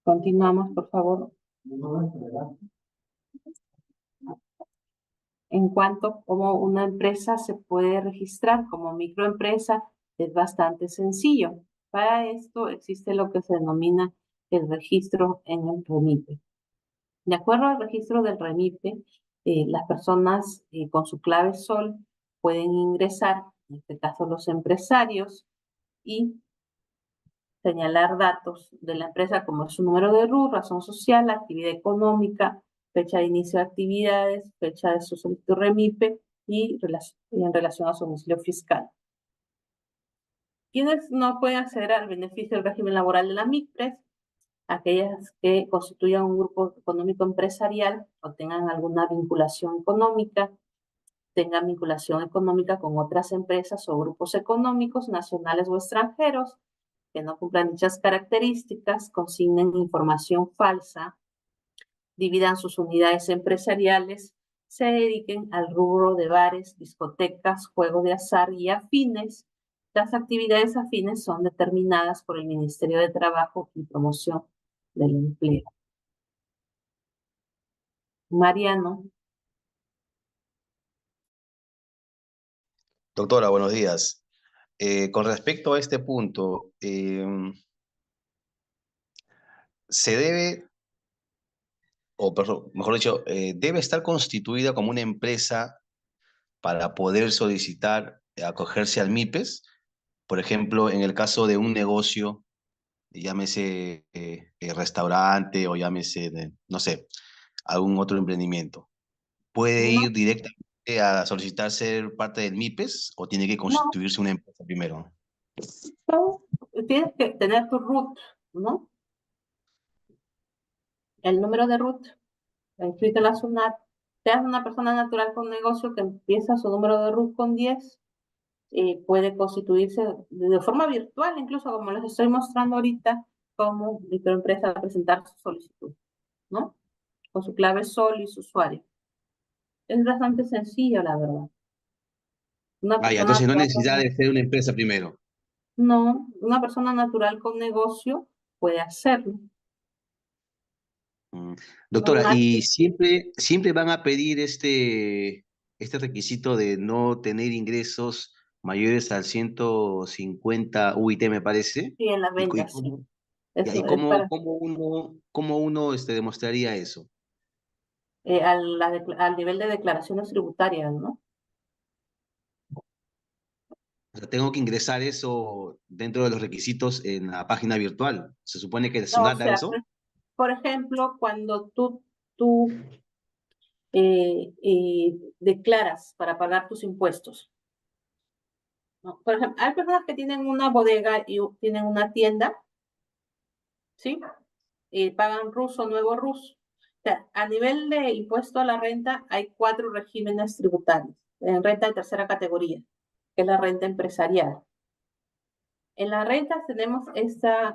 Continuamos, por favor. En cuanto a cómo una empresa se puede registrar como microempresa, es bastante sencillo. Para esto existe lo que se denomina el registro en el REMIPE. De acuerdo al registro del REMIPE, las personas con su clave SOL pueden ingresar, en este caso los empresarios, y señalar datos de la empresa como su número de RUT, razón social, actividad económica, fecha de inicio de actividades, fecha de su solicitud REMIPE y en relación a su domicilio fiscal. ¿Quiénes no pueden acceder al beneficio del régimen laboral de la MIPRES? Aquellas que constituyan un grupo económico empresarial o tengan alguna vinculación económica, tengan vinculación económica con otras empresas o grupos económicos nacionales o extranjeros, que no cumplan dichas características, consignen información falsa, dividan sus unidades empresariales, se dediquen al rubro de bares, discotecas, juego de azar y afines. Las actividades afines son determinadas por el Ministerio de Trabajo y Promoción del Empleo. Mariano. Doctora, buenos días. Con respecto a este punto, se debe, o mejor dicho, debe estar constituida como una empresa para poder solicitar acogerse al MIPES. Por ejemplo, en el caso de un negocio, llámese restaurante o llámese, no sé, algún otro emprendimiento. ¿Puede No, ir directamente a solicitar ser parte del MIPES o tiene que no, constituirse una empresa primero? tú tienes que tener tu RUT, ¿no? El número de RUT, inscrito en la SUNAT. Seas una persona natural con negocio que empieza su número de RUT con 10, puede constituirse de forma virtual, incluso como les estoy mostrando ahorita, como microempresa a presentar su solicitud, ¿no? Con su clave SOL y su usuario. Es bastante sencillo, la verdad. Una Ah, ya, persona entonces no natural necesita de ser una empresa primero. no, una persona natural con negocio puede hacerlo. Mm. No Doctora, nadie, ¿y siempre van a pedir este requisito de no tener ingresos mayores al 150 UIT, me parece? sí, en las ¿Y, ventas, sí. cómo, ya, Eso y es para cómo uno demostraría eso? al nivel de declaraciones tributarias, ¿no? O sea, tengo que ingresar eso dentro de los requisitos en la página virtual. ¿Se supone que No, o SUNAT da sea, eso? por ejemplo, cuando tú declaras para pagar tus impuestos, ¿no? Por ejemplo, hay personas que tienen una bodega y tienen una tienda, ¿sí? Y pagan ruso, nuevo ruso. O sea, a nivel de impuesto a la renta hay 4 regímenes tributarios en renta de tercera categoría, que es la renta empresarial. En la renta tenemos estas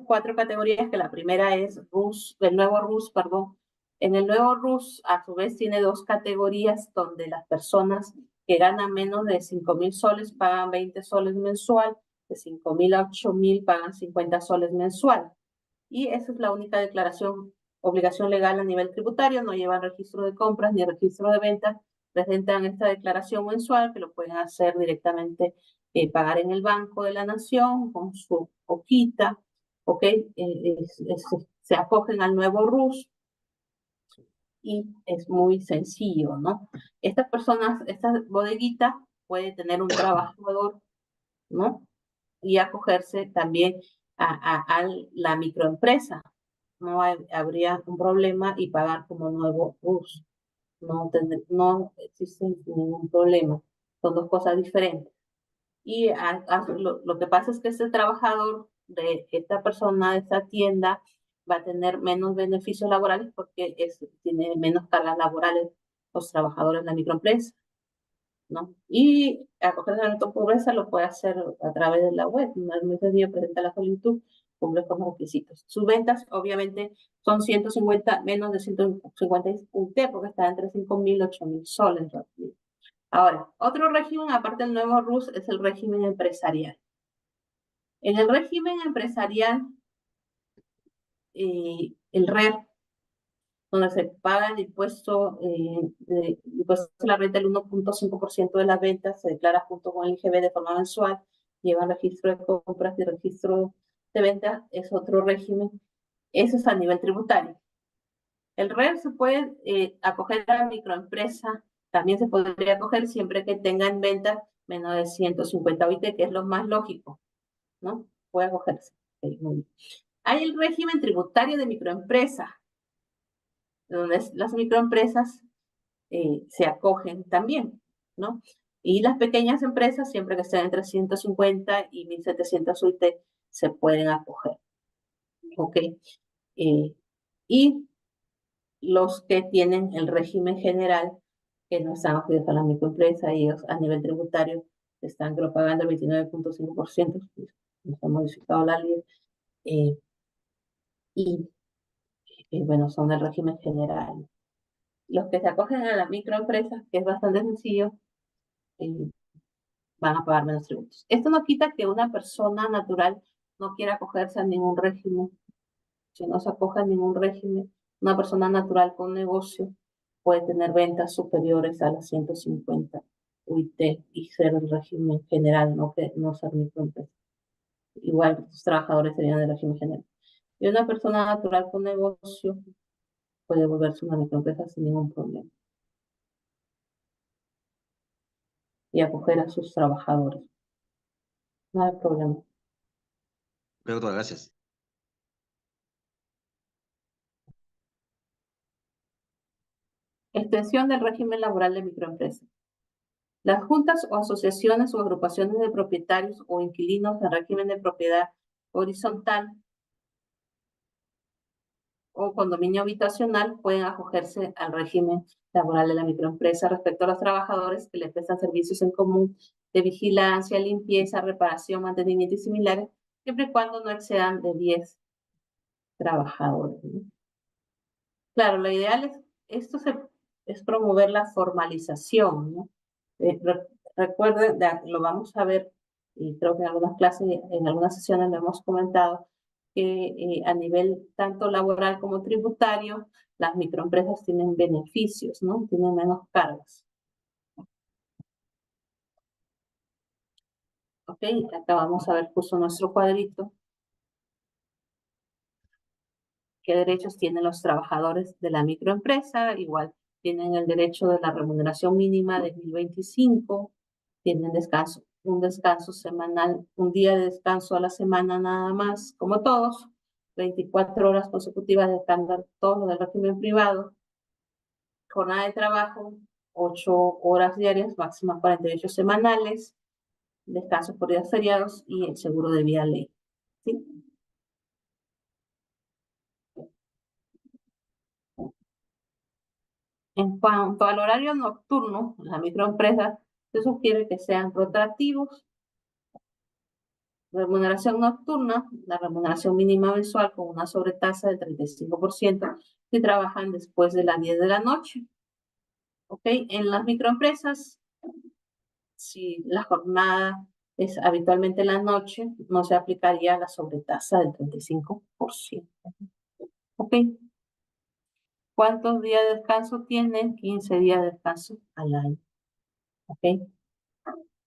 4 categorías, que la primera es RUS, el nuevo RUS, perdón. En el nuevo RUS, a su vez, tiene 2 categorías donde las personas que ganan menos de 5.000 soles pagan 20 soles mensual, de 5.000 a 8.000 pagan 50 soles mensual. Y esa es la única obligación legal a nivel tributario, no llevan registro de compras ni registro de ventas, presentan esta declaración mensual que lo pueden hacer directamente, pagar en el Banco de la Nación con su hojita, ¿ok? Se acogen al nuevo RUS y es muy sencillo, ¿no? Estas personas, esta bodeguita puede tener un trabajador, ¿no? Y acogerse también a la microempresa. No habría un problema y pagar como nuevo RUS. No existe ningún problema. Son 2 cosas diferentes. Y lo que pasa es que este trabajador de esta persona, de esta tienda, va a tener menos beneficios laborales porque tiene menos cargas laborales los trabajadores de la microempresa, ¿no? Y acogerse a la pobreza lo puede hacer a través de la web. No es muy sencillo, presenta la solicitud, cumple con los requisitos. Sus ventas, obviamente, son 150, menos de 150 UT, porque está entre 5.000 y 8.000 soles. Ahora, otro régimen, aparte del nuevo RUS, es el régimen empresarial. En el régimen empresarial, el RER, donde se paga el impuesto, impuesto a la renta del 1.5% de las ventas, se declara junto con el IGB de forma mensual, lleva registro de compras y registro de ventas, es otro régimen. Eso es a nivel tributario. El RER se puede acoger a microempresa, también se podría acoger siempre que tengan ventas menos de 150 OIT, que es lo más lógico, ¿no? Puede acogerse. Hay el régimen tributario de microempresa, donde las microempresas se acogen también, ¿no? Y las pequeñas empresas, siempre que estén entre 150 y 1.700 UIT, se pueden acoger, ¿ok? Y los que tienen el régimen general, que no están afiliados a la microempresa, ellos a nivel tributario están creo pagando el 29.5%, no está modificado la ley, y bueno, son del régimen general. Los que se acogen a la microempresa, que es bastante sencillo, van a pagar menos tributos. Esto no quita que una persona natural no quiera acogerse a ningún régimen. Si no se acoge a ningún régimen, una persona natural con negocio puede tener ventas superiores a las 150 UIT y ser el régimen general, no ser microempresa. Igual los trabajadores serían del régimen general. Y una persona natural con negocio puede volverse una microempresa sin ningún problema y acoger a sus trabajadores. No hay problema. Doctora, gracias. Extensión del régimen laboral de microempresas. Las juntas o asociaciones o agrupaciones de propietarios o inquilinos en régimen de propiedad horizontal o condominio habitacional pueden acogerse al régimen laboral de la microempresa respecto a los trabajadores que le prestan servicios en común de vigilancia, limpieza, reparación, mantenimiento y similares, siempre y cuando no excedan de 10 trabajadores, ¿no? Claro, lo ideal es promover la formalización, ¿no? Recuerden, lo vamos a ver, y creo que en algunas clases, en algunas sesiones lo hemos comentado, que a nivel tanto laboral como tributario, las microempresas tienen beneficios, ¿no? Tienen menos cargas. Ok, acá vamos a ver justo nuestro cuadrito. ¿Qué derechos tienen los trabajadores de la microempresa? Igual tienen el derecho de la remuneración mínima de 1025, tienen descanso, un descanso semanal, un día de descanso a la semana nada más, como todos, 24 horas consecutivas de estándar, todo lo del régimen privado, jornada de trabajo, 8 horas diarias, máxima 48 semanales, descanso por días feriados y el seguro de vida ley, ¿sí? En cuanto al horario nocturno, la microempresa se sugiere que sean rotativos. Remuneración nocturna, la remuneración mínima mensual con una sobretasa del 35% si trabajan después de las 10 de la noche. ¿Ok? En las microempresas, si la jornada es habitualmente en la noche, no se aplicaría la sobretasa del 35%. ¿Ok? ¿Cuántos días de descanso tienen? 15 días de descanso al año. ¿Ok?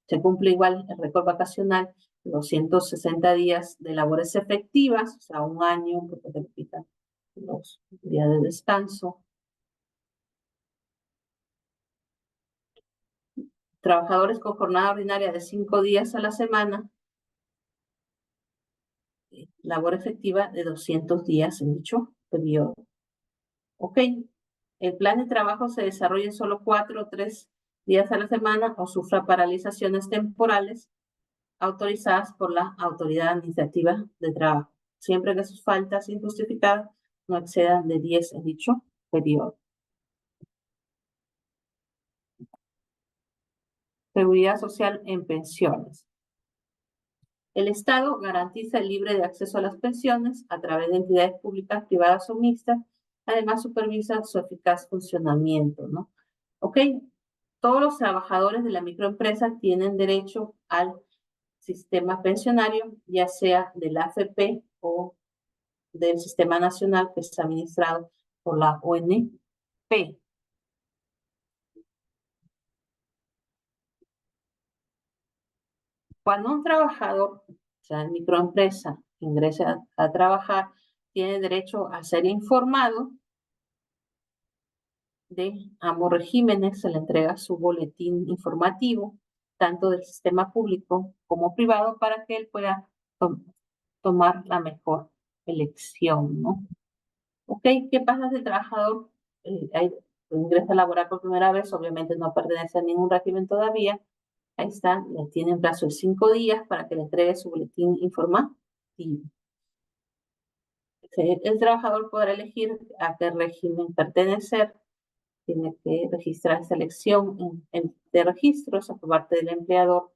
Se cumple igual el récord vacacional, 260 días de labores efectivas, o sea, un año, porque te quitan los días de descanso. Trabajadores con jornada ordinaria de 5 días a la semana, labor efectiva de 200 días en dicho periodo. Ok, el plan de trabajo se desarrolla en solo 4 o 3 días a la semana o sufra paralizaciones temporales autorizadas por la autoridad administrativa de trabajo, siempre que sus faltas injustificadas no excedan de 10 en dicho periodo. Seguridad social en pensiones. El Estado garantiza el libre de acceso a las pensiones a través de entidades públicas, privadas o mixtas. Además, supervisa su eficaz funcionamiento, ¿no? ¿Ok? todos los trabajadores de la microempresa tienen derecho al sistema pensionario, ya sea del AFP o del Sistema Nacional que está administrado por la ONP. Cuando un trabajador, o sea, en microempresa, ingresa a trabajar, tiene derecho a ser informado de ambos regímenes, se le entrega su boletín informativo, tanto del sistema público como privado, para que él pueda tomar la mejor elección, ¿no? Ok, ¿qué pasa si el trabajador ingresa a laborar por primera vez? Obviamente no pertenece a ningún régimen todavía. Ahí está, le tiene un plazo de 5 días para que le entregue su boletín informativo. El trabajador podrá elegir a qué régimen pertenecer, tiene que registrar esa elección de registros por parte del empleador.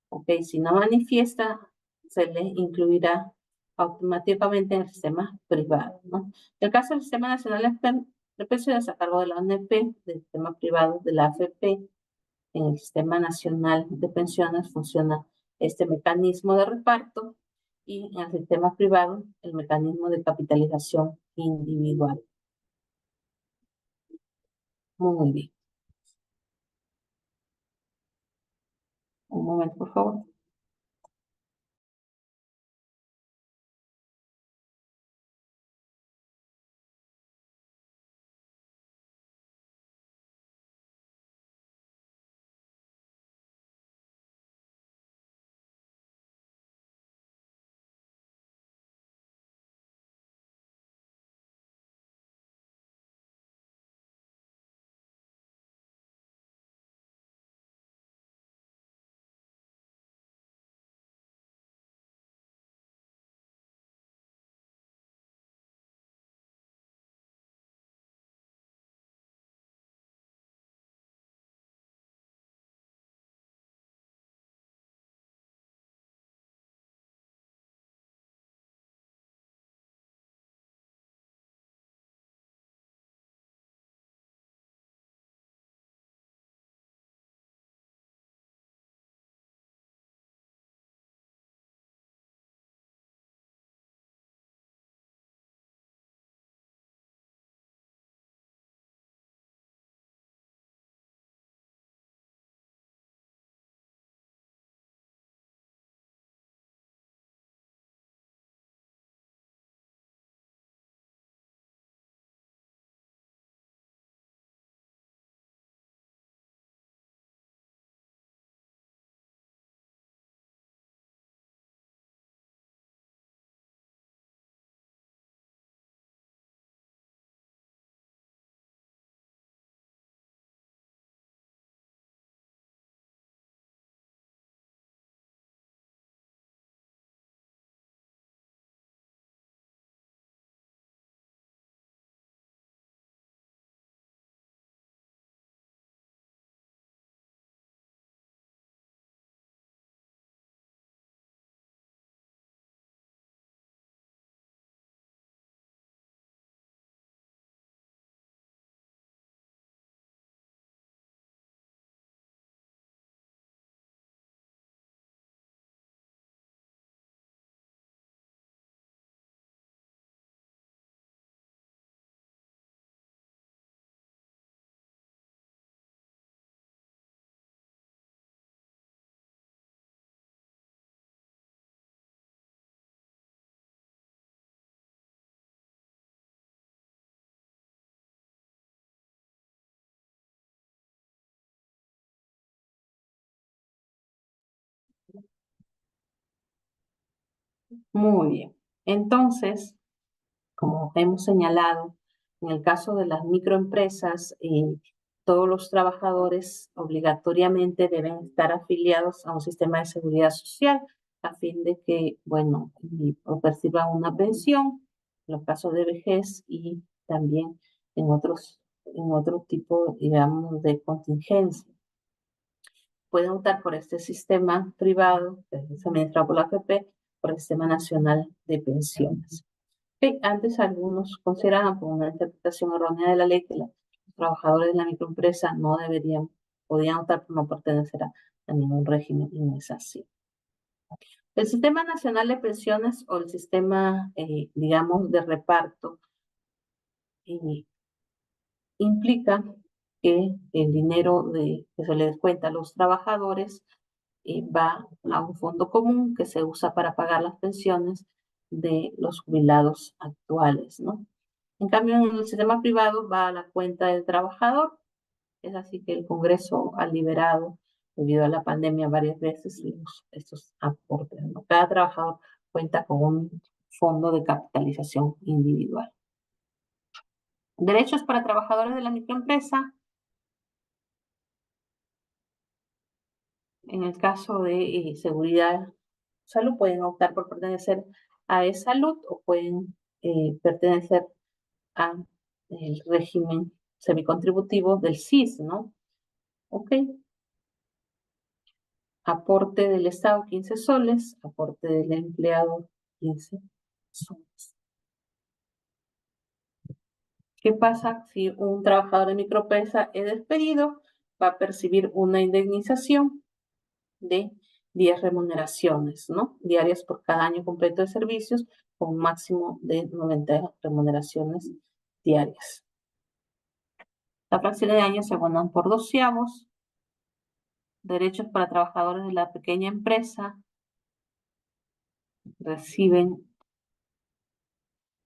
Ok, si no manifiesta, se le incluirá automáticamente en el sistema privado, ¿no? En el caso del Sistema Nacional de Pensiones a cargo de la ONP, del sistema privado de la AFP, en el Sistema Nacional de Pensiones funciona este mecanismo de reparto y en el sistema privado el mecanismo de capitalización individual. Muy bien. Un momento, por favor. Muy bien. Entonces, como hemos señalado, en el caso de las microempresas, todos los trabajadores obligatoriamente deben estar afiliados a un sistema de seguridad social a fin de que, bueno, perciban una pensión en los casos de vejez y también en otro tipo, digamos, de contingencia. Pueden optar por este sistema privado, que es administrado por la AFP, por el Sistema Nacional de Pensiones. Antes algunos consideraban por una interpretación errónea de la ley que los trabajadores de la microempresa no deberían podían optar por no pertenecer a ningún régimen, y no es así. El Sistema Nacional de Pensiones o el sistema, digamos, de reparto, implica que el dinero que se le descuenta a los trabajadores va a un fondo común que se usa para pagar las pensiones de los jubilados actuales, ¿no? En cambio, en el sistema privado va a la cuenta del trabajador. Es así que el Congreso ha liberado, debido a la pandemia, varias veces estos aportes, ¿no? Cada trabajador cuenta con un fondo de capitalización individual. Derechos para trabajadores de la microempresa. En el caso de seguridad, salud, pueden optar por pertenecer a E-Salud o pueden pertenecer al régimen semicontributivo del SIS, ¿no? Ok. Aporte del Estado, 15 soles. Aporte del empleado, 15 soles. ¿Qué pasa si un trabajador de microempresa es despedido? Va a percibir una indemnización de 10 remuneraciones, ¿no? Diarias por cada año completo de servicios, con un máximo de 90 remuneraciones diarias. Las fracciones de años se abonan por doceavos. Derechos para trabajadores de la pequeña empresa. Reciben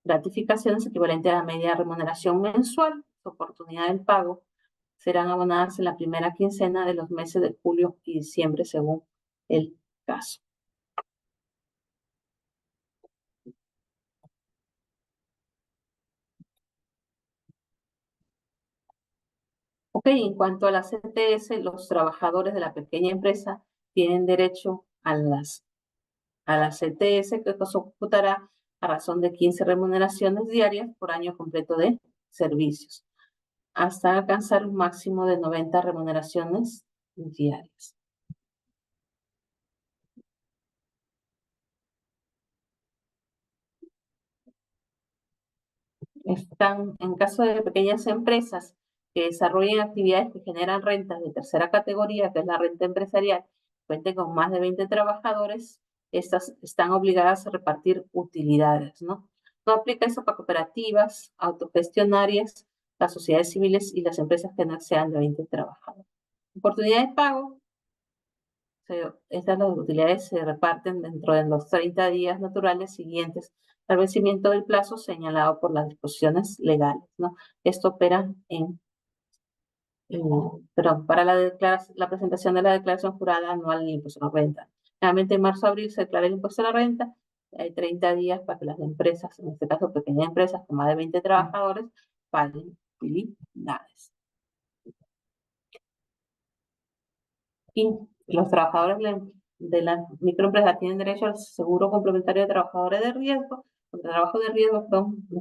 gratificaciones equivalentes a la media remuneración mensual. Su oportunidad del pago serán abonadas en la primera quincena de los meses de julio y diciembre, según el caso. Ok, en cuanto a la CTS, los trabajadores de la pequeña empresa tienen derecho a la CTS, que se computará a razón de 15 remuneraciones diarias por año completo de servicios, hasta alcanzar un máximo de 90 remuneraciones diarias. En caso de pequeñas empresas que desarrollen actividades que generan rentas de tercera categoría, que es la renta empresarial, cuenten con más de 20 trabajadores, estas están obligadas a repartir utilidades, ¿no? No aplica eso para cooperativas, autogestionarias, las sociedades civiles y las empresas que no excedan de 20 trabajadores. Oportunidad de pago. Estas utilidades se reparten dentro de los 30 días naturales siguientes al vencimiento del plazo señalado por las disposiciones legales, ¿no? Esto opera para la presentación de la declaración jurada anual del impuesto a la renta. Generalmente en marzo-abril se declara el impuesto a la renta. Hay 30 días para que las empresas, en este caso pequeñas empresas con más de 20 trabajadores, paguen utilidades. Y los trabajadores de la microempresa tienen derecho al seguro complementario de trabajadores de riesgo, contra trabajo de riesgo,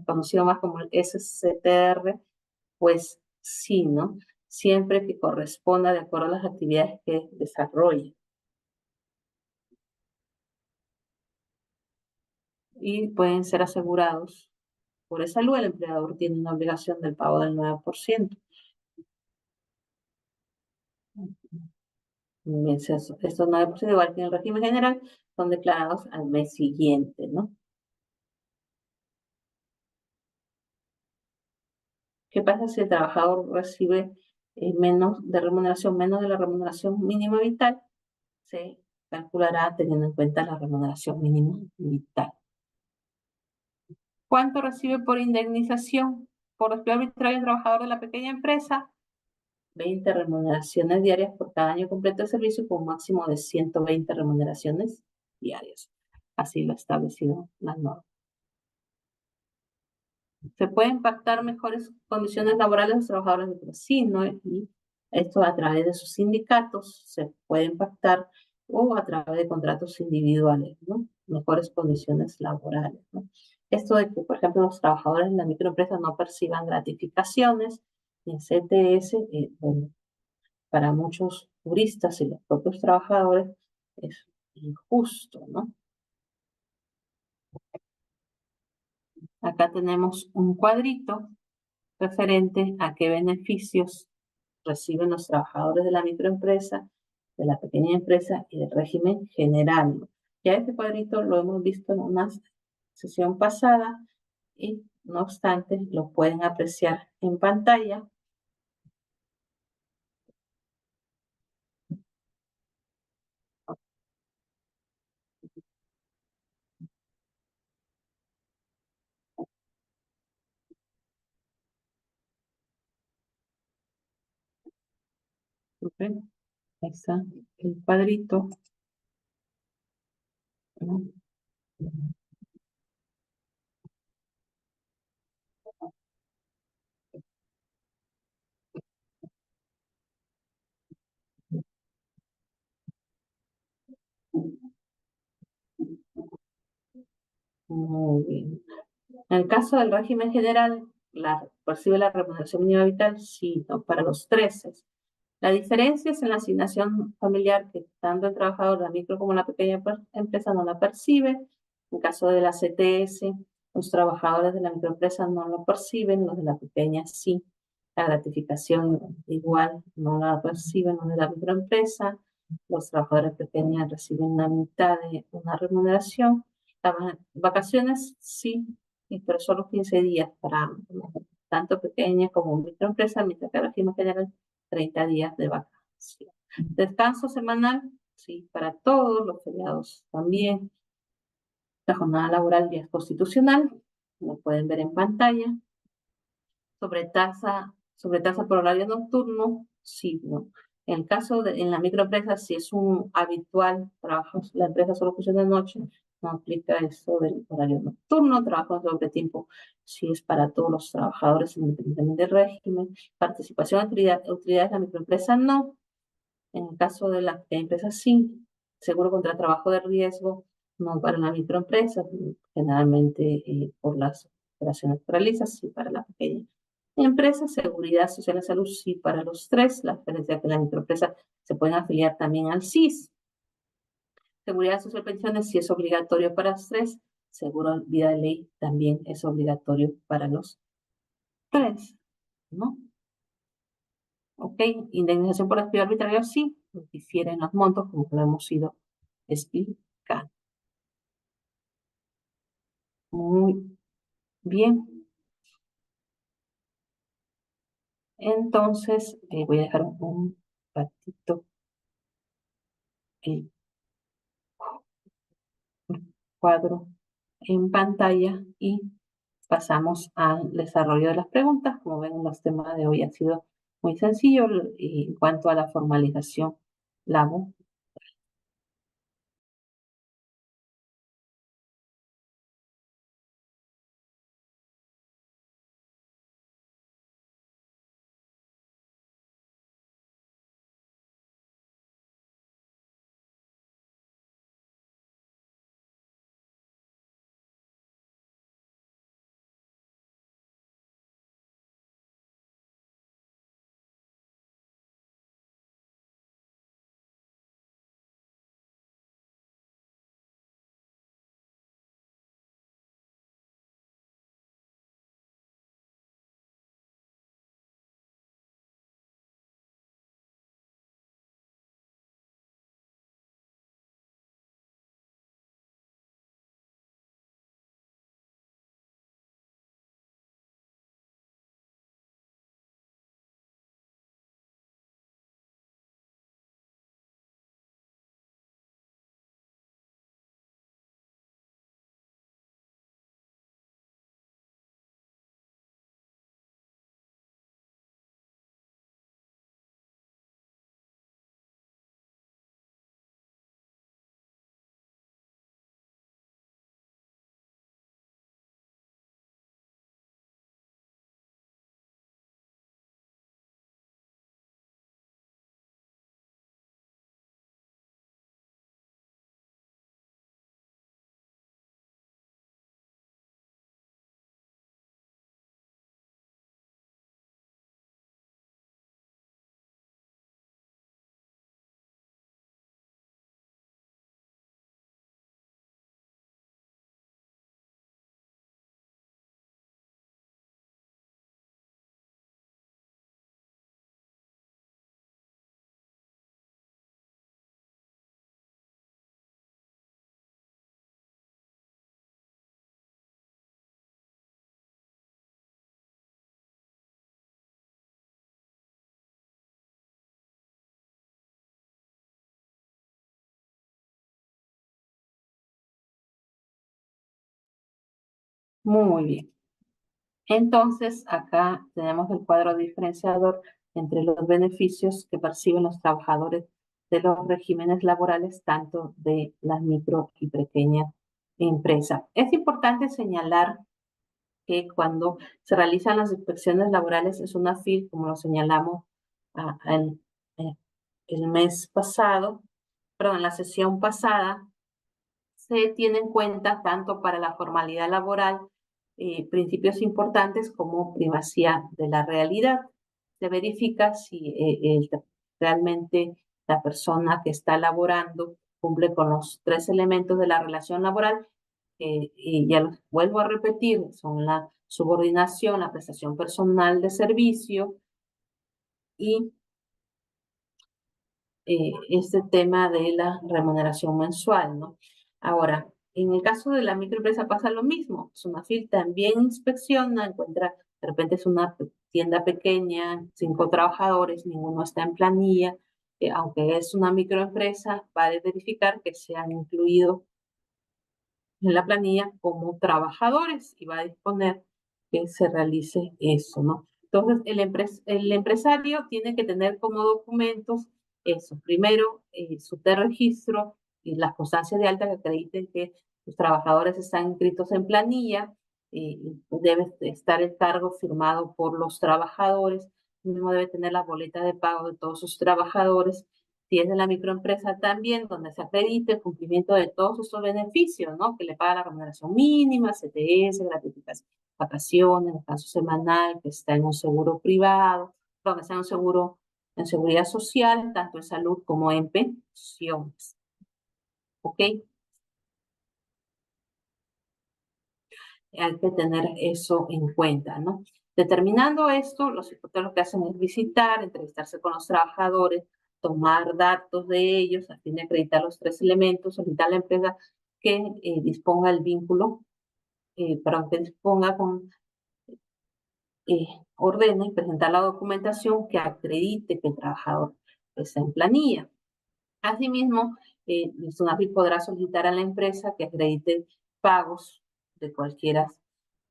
conocido más como el SCTR, pues sí, ¿no? Siempre que corresponda de acuerdo a las actividades que desarrolle. Y pueden ser asegurados por esa salud. El empleador tiene una obligación del pago del 9%. Estos 9%, igual que en el régimen general, son declarados al mes siguiente, ¿no? ¿Qué pasa si el trabajador recibe menos de la remuneración mínima vital? Se calculará teniendo en cuenta la remuneración mínima vital. ¿Cuánto recibe por indemnización por despido arbitrario el trabajador de la pequeña empresa? 20 remuneraciones diarias por cada año completo de servicio, con un máximo de 120 remuneraciones diarias. Así lo ha establecido la norma. ¿Se pueden pactar mejores condiciones laborales de los trabajadores de sí, ¿no? Y esto a través de sus sindicatos se pueden pactar, o a través de contratos individuales, ¿no? Mejores condiciones laborales, ¿no? Esto de que, por ejemplo, los trabajadores de la microempresa no perciban gratificaciones en CTS, bueno, para muchos juristas y los propios trabajadores es injusto, ¿no? Acá tenemos un cuadrito referente a qué beneficios reciben los trabajadores de la microempresa, de la pequeña empresa y del régimen general. Ya este cuadrito lo hemos visto en una sesión pasada y no obstante lo pueden apreciar en pantalla. ¿Ok? Ahí está el cuadrito, ¿no? Muy bien. En el caso del régimen general, percibe la remuneración mínima vital, sí, no, para los 13. La diferencia es en la asignación familiar que tanto el trabajador de la micro como la pequeña empresa no la percibe. En caso de la CTS, los trabajadores de la microempresa no lo perciben, los de la pequeña sí. La gratificación igual no la perciben los de la microempresa. Los trabajadores pequeños reciben la mitad de una remuneración. Las vacaciones sí, pero solo 15 días para tanto pequeña como microempresa, mientras que el régimen general 30 días de vacaciones. Descanso semanal, sí, para todos los feriados también. La jornada laboral ya es constitucional, lo pueden ver en pantalla. Sobre tasa por horario nocturno, sí, no. En el caso de en la microempresa, si es un habitual trabajo, la empresa solo funciona de noche, no aplica eso del horario nocturno, trabajo sobre tiempo, si es para todos los trabajadores independientemente del régimen. Participación en utilidades de la microempresa, no. En el caso de la empresa, sí. Seguro contra trabajo de riesgo, no para la microempresa, generalmente por las operaciones que realiza, sí para la pequeña empresa. Seguridad social y salud, sí para los tres. La diferencia es que la microempresa se pueden afiliar también al SIS. Seguridad social y pensiones, sí es obligatorio para los tres. Seguro vida de ley también es obligatorio para los tres, ¿no? Ok, indemnización por despido arbitrario, sí, difieren los montos, como lo hemos ido explicando. Muy bien. Entonces, voy a dejar un ratito el cuadro en pantalla y pasamos al desarrollo de las preguntas. Como ven, los temas de hoy han sido muy sencillos en cuanto a la formalización laboral. Muy bien. Entonces, acá tenemos el cuadro diferenciador entre los beneficios que perciben los trabajadores de los regímenes laborales, tanto de las micro y pequeñas empresas. Es importante señalar que cuando se realizan las inspecciones laborales es una FIL, como lo señalamos ah, el, eh, el mes pasado, perdón, en la sesión pasada, se tiene en cuenta tanto para la formalidad laboral principios importantes como primacía de la realidad. Se verifica si realmente la persona que está laborando cumple con los tres elementos de la relación laboral, y ya los vuelvo a repetir, son la subordinación, la prestación personal de servicio y este tema de la remuneración mensual, ¿no? Ahora, en el caso de la microempresa pasa lo mismo. Sunafil también inspecciona, encuentra, de repente es una tienda pequeña, 5 trabajadores, ninguno está en planilla, aunque es una microempresa, va a verificar que se han incluido en la planilla como trabajadores y va a disponer que se realice eso, ¿no? Entonces, el empresario tiene que tener como documentos eso. Primero, su registro y las constancias de alta que acrediten que los trabajadores están inscritos en planilla. Debe estar el cargo firmado por los trabajadores. Mismo debe tener la boleta de pago de todos sus trabajadores. Si es de la microempresa también, donde se acredite el cumplimiento de todos estos beneficios, ¿no? Que le paga la remuneración mínima, CTS, gratificación, vacaciones, descanso semanal, que está en un seguro privado, donde está en un seguro en seguridad social, tanto en salud como en pensiones. ¿Ok? Hay que tener eso en cuenta, ¿no? Determinando esto, los inspectores lo que hacen es visitar, entrevistarse con los trabajadores, tomar datos de ellos a fin de acreditar los tres elementos, solicitar a la empresa que disponga el vínculo, para que disponga con, ordene presentar la documentación que acredite que el trabajador está en planilla. Asimismo, Sunafil podrá solicitar a la empresa que acredite pagos de cualquiera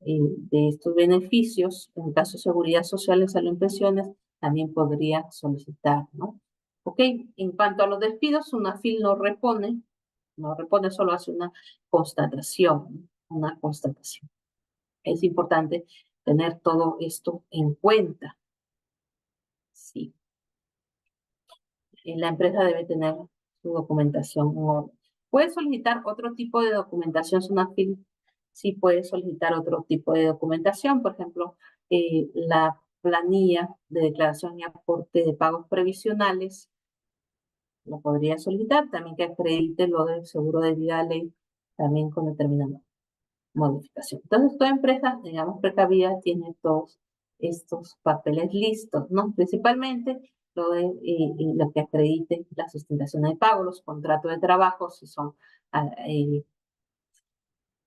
de estos beneficios. En caso de seguridad social, salud en pensiones, también podría solicitar, ¿no? Ok, en cuanto a los despidos, Sunafil no repone, solo hace una constatación, una constatación. Es importante tener todo esto en cuenta. Sí. La empresa debe tener su documentación en orden. Puede solicitar otro tipo de documentación, Sunafil sí puede solicitar otro tipo de documentación, por ejemplo, la planilla de declaración y aporte de pagos previsionales, lo podría solicitar, también que acredite lo del seguro de vida ley, también con determinada modificación. Entonces, toda empresa, digamos, precavida, tiene todos estos papeles listos, ¿no? Principalmente lo que acredite la sustentación de pago, los contratos de trabajo, si son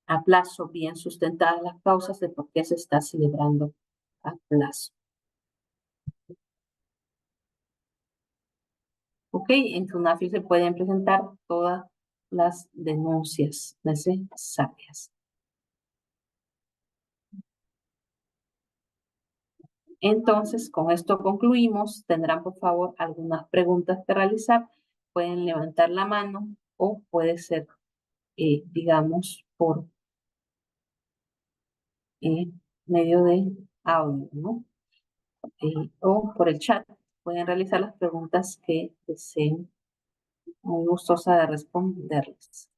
a plazo, bien sustentadas las causas de por qué se está celebrando a plazo. ¿Ok? En SUNAFIL se pueden presentar todas las denuncias necesarias. Entonces, con esto concluimos. Tendrán, por favor, algunas preguntas que realizar. Pueden levantar la mano o puede ser, digamos, por medio de audio, ¿no? O por el chat. Pueden realizar las preguntas que deseen. Muy gustosa de responderles.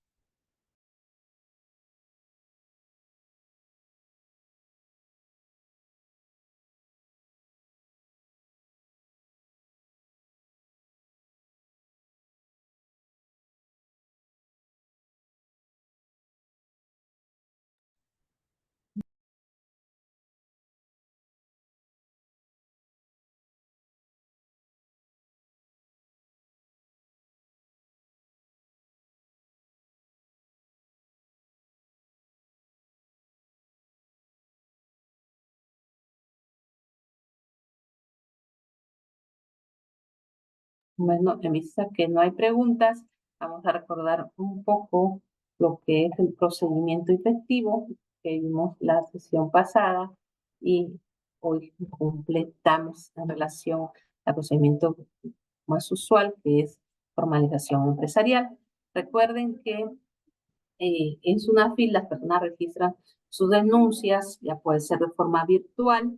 Bueno, en vista que no hay preguntas, vamos a recordar un poco lo que es el procedimiento efectivo. que vimos la sesión pasada y hoy completamos en relación al procedimiento más usual, que es formalización empresarial. Recuerden que en SUNAFIL las personas registran sus denuncias, ya puede ser de forma virtual,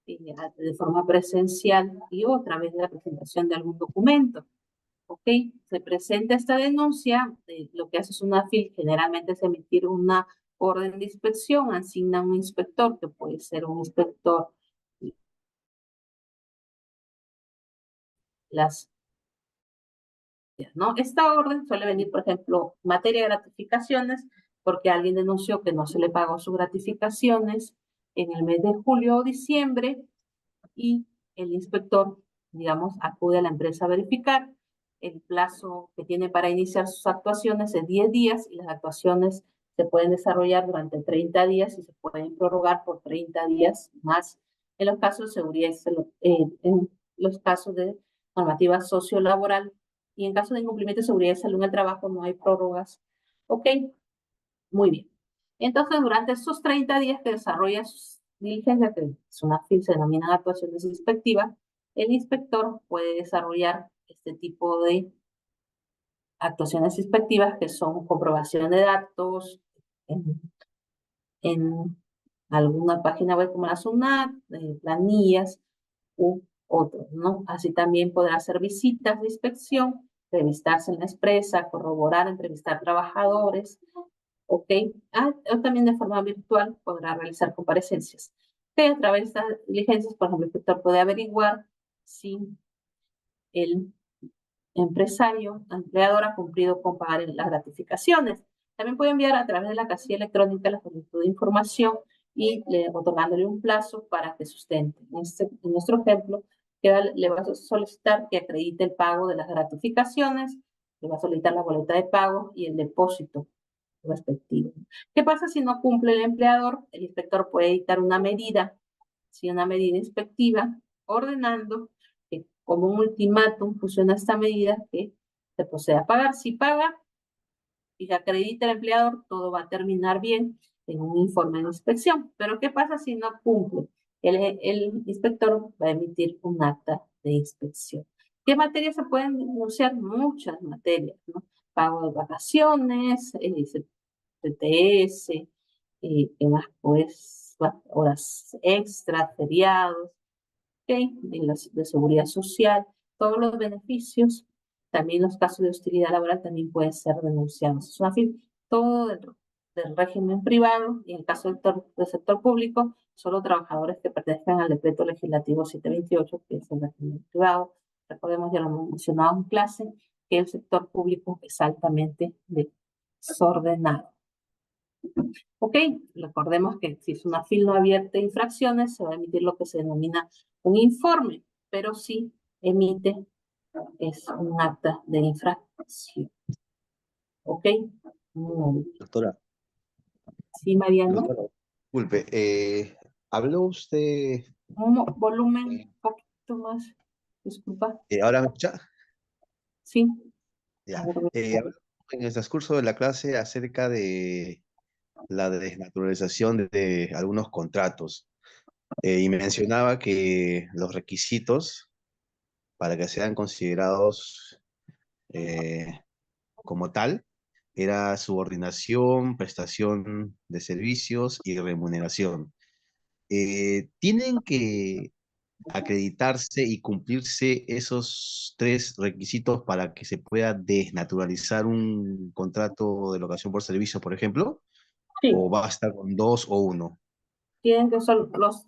de forma presencial y o a través de la presentación de algún documento. ¿Ok? Se presenta esta denuncia, lo que hace SUNAFIL generalmente es emitir una orden de inspección, asigna un inspector, que puede ser un inspector, las ¿no? Esta orden suele venir, por ejemplo, en materia de gratificaciones, porque alguien denunció que no se le pagó sus gratificaciones en el mes de julio o diciembre y el inspector, digamos, acude a la empresa a verificar. El plazo que tiene para iniciar sus actuaciones es 10 días y las actuaciones se pueden desarrollar durante 30 días y se pueden prorrogar por 30 días más en los casos de seguridad, en los casos de normativa sociolaboral y en caso de incumplimiento de seguridad y salud en el trabajo no hay prórrogas. Ok, muy bien. Entonces, durante esos 30 días que desarrolla sus diligencias, que es una FIL, se denominan actuaciones inspectivas, el inspector puede desarrollar este tipo de actuaciones inspectivas que son comprobación de datos en alguna página web como la SUNAT, planillas u otros, ¿no? Así también podrá hacer visitas de inspección, revistarse en la empresa, corroborar, entrevistar trabajadores, ¿ok? O también de forma virtual podrá realizar comparecencias. Que a través de estas diligencias, por ejemplo, el inspector puede averiguar si el empresario, empleador ha cumplido con pagar las gratificaciones. También puede enviar a través de la casilla electrónica la solicitud de información y otorgándole un plazo para que sustente. En nuestro ejemplo, le va a solicitar que acredite el pago de las gratificaciones, le va a solicitar la boleta de pago y el depósito respectivo. ¿Qué pasa si no cumple el empleador? El inspector puede dictar una medida, si una medida inspectiva, ordenando que como un ultimátum funciona esta medida que se procede a pagar. Si paga y se acredita el empleador, todo va a terminar bien en un informe de inspección. Pero ¿qué pasa si no cumple? El inspector va a emitir un acta de inspección. ¿Qué materias se pueden denunciar? Muchas materias, ¿no? Pago de vacaciones, TTS, ¿qué más? Pues horas extras, feriados, ¿okay? De seguridad social, todos los beneficios, también los casos de hostilidad laboral también pueden ser denunciados. Es una todo del régimen privado y en el caso del sector público, solo trabajadores que pertenezcan al decreto legislativo 728, que es el régimen privado. Recordemos, ya lo hemos mencionado en clase, que el sector público es altamente desordenado. Ok, recordemos que si es una FIL no abierta de infracciones, se va a emitir lo que se denomina un informe, pero si emite es un acta de infracción. Ok, muy bien. Doctora, Sí, Mariano, doctora, disculpe, habló usted, un volumen un eh, poquito más, disculpa, ¿ahora me escucha? sí, a Ya, ver, habló en el transcurso de la clase acerca de la desnaturalización de algunos contratos y mencionaba que los requisitos para que sean considerados eh, como tal era subordinación, prestación de servicios y remuneración. ¿Tienen que acreditarse y cumplirse esos tres requisitos para que se pueda desnaturalizar un contrato de locación por servicio, por ejemplo? sí, ¿O basta con dos o uno? tienen que ser, los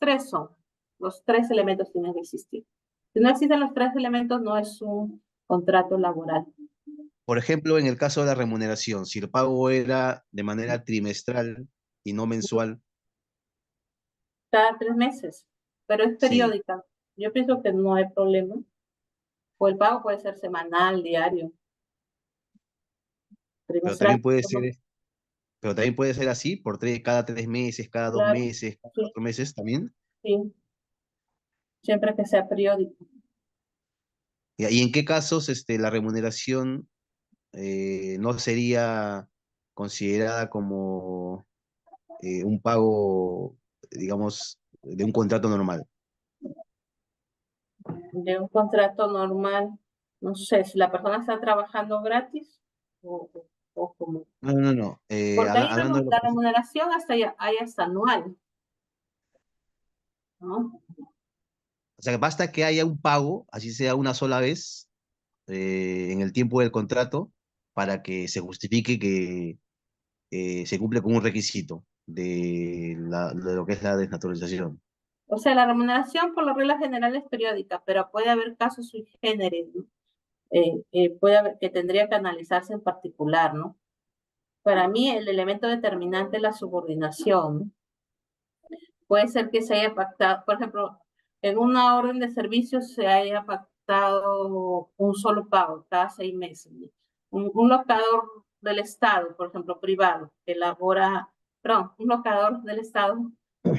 tres elementos tienen que existir. Si no existen los tres elementos, no es un contrato laboral. Por ejemplo, en el caso de la remuneración, si el pago era de manera trimestral y no mensual, Cada 3 meses, pero es sí, periódica. Yo pienso que no hay problema. O el pago puede ser semanal, diario, pero trimestral. también puede ser, pero también puede ser así, por cada 3 meses, cada dos Claro, meses, cada sí, 4 meses también. sí, siempre que sea periódico. ¿Y en qué casos la remuneración no sería considerada como un pago, digamos, de un contrato normal. De un contrato normal, no sé, si la persona está trabajando gratis o como. No, no, no. Porque ahí Hablando de lo la que... remuneración hay hasta anual, ¿no? O sea, basta que haya un pago, así sea una sola vez, en el tiempo del contrato, para que se justifique que se cumple con un requisito de lo que es la desnaturalización. O sea, la remuneración por la regla general es periódica, pero puede haber casos sui generis, ¿no? Puede haber que tendría que analizarse en particular, ¿no? Para mí, el elemento determinante es la subordinación, ¿no? Puede ser que se haya pactado, por ejemplo, en una orden de servicios se haya pactado un solo pago cada 6 meses, ¿no? Un locador del Estado, por ejemplo, privado, que elabora, perdón, un locador del Estado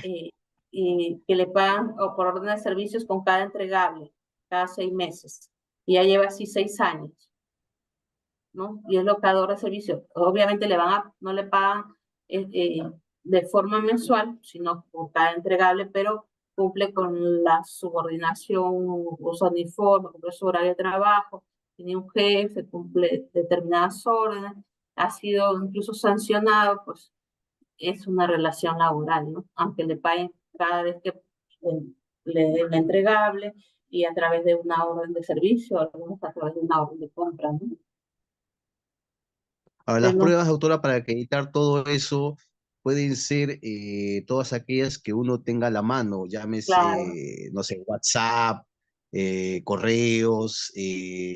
eh, y que le pagan o por orden de servicios con cada entregable, cada 6 meses, y ya lleva así 6 años, ¿no? Y es locador de servicio. Obviamente no le pagan de forma mensual, sino por cada entregable, pero cumple con la subordinación, usa uniforme, cumple su horario de trabajo, tiene un jefe, cumple determinadas órdenes, ha sido incluso sancionado, pues es una relación laboral, ¿no? Aunque le paguen cada vez que le den la entregable y a través de una orden de servicio, algunos a través de una orden de compra, ¿no? Ahora, las Entonces, pruebas, doctora, para acreditar todo eso pueden ser todas aquellas que uno tenga a la mano, claro, llámese, no sé, WhatsApp, correos,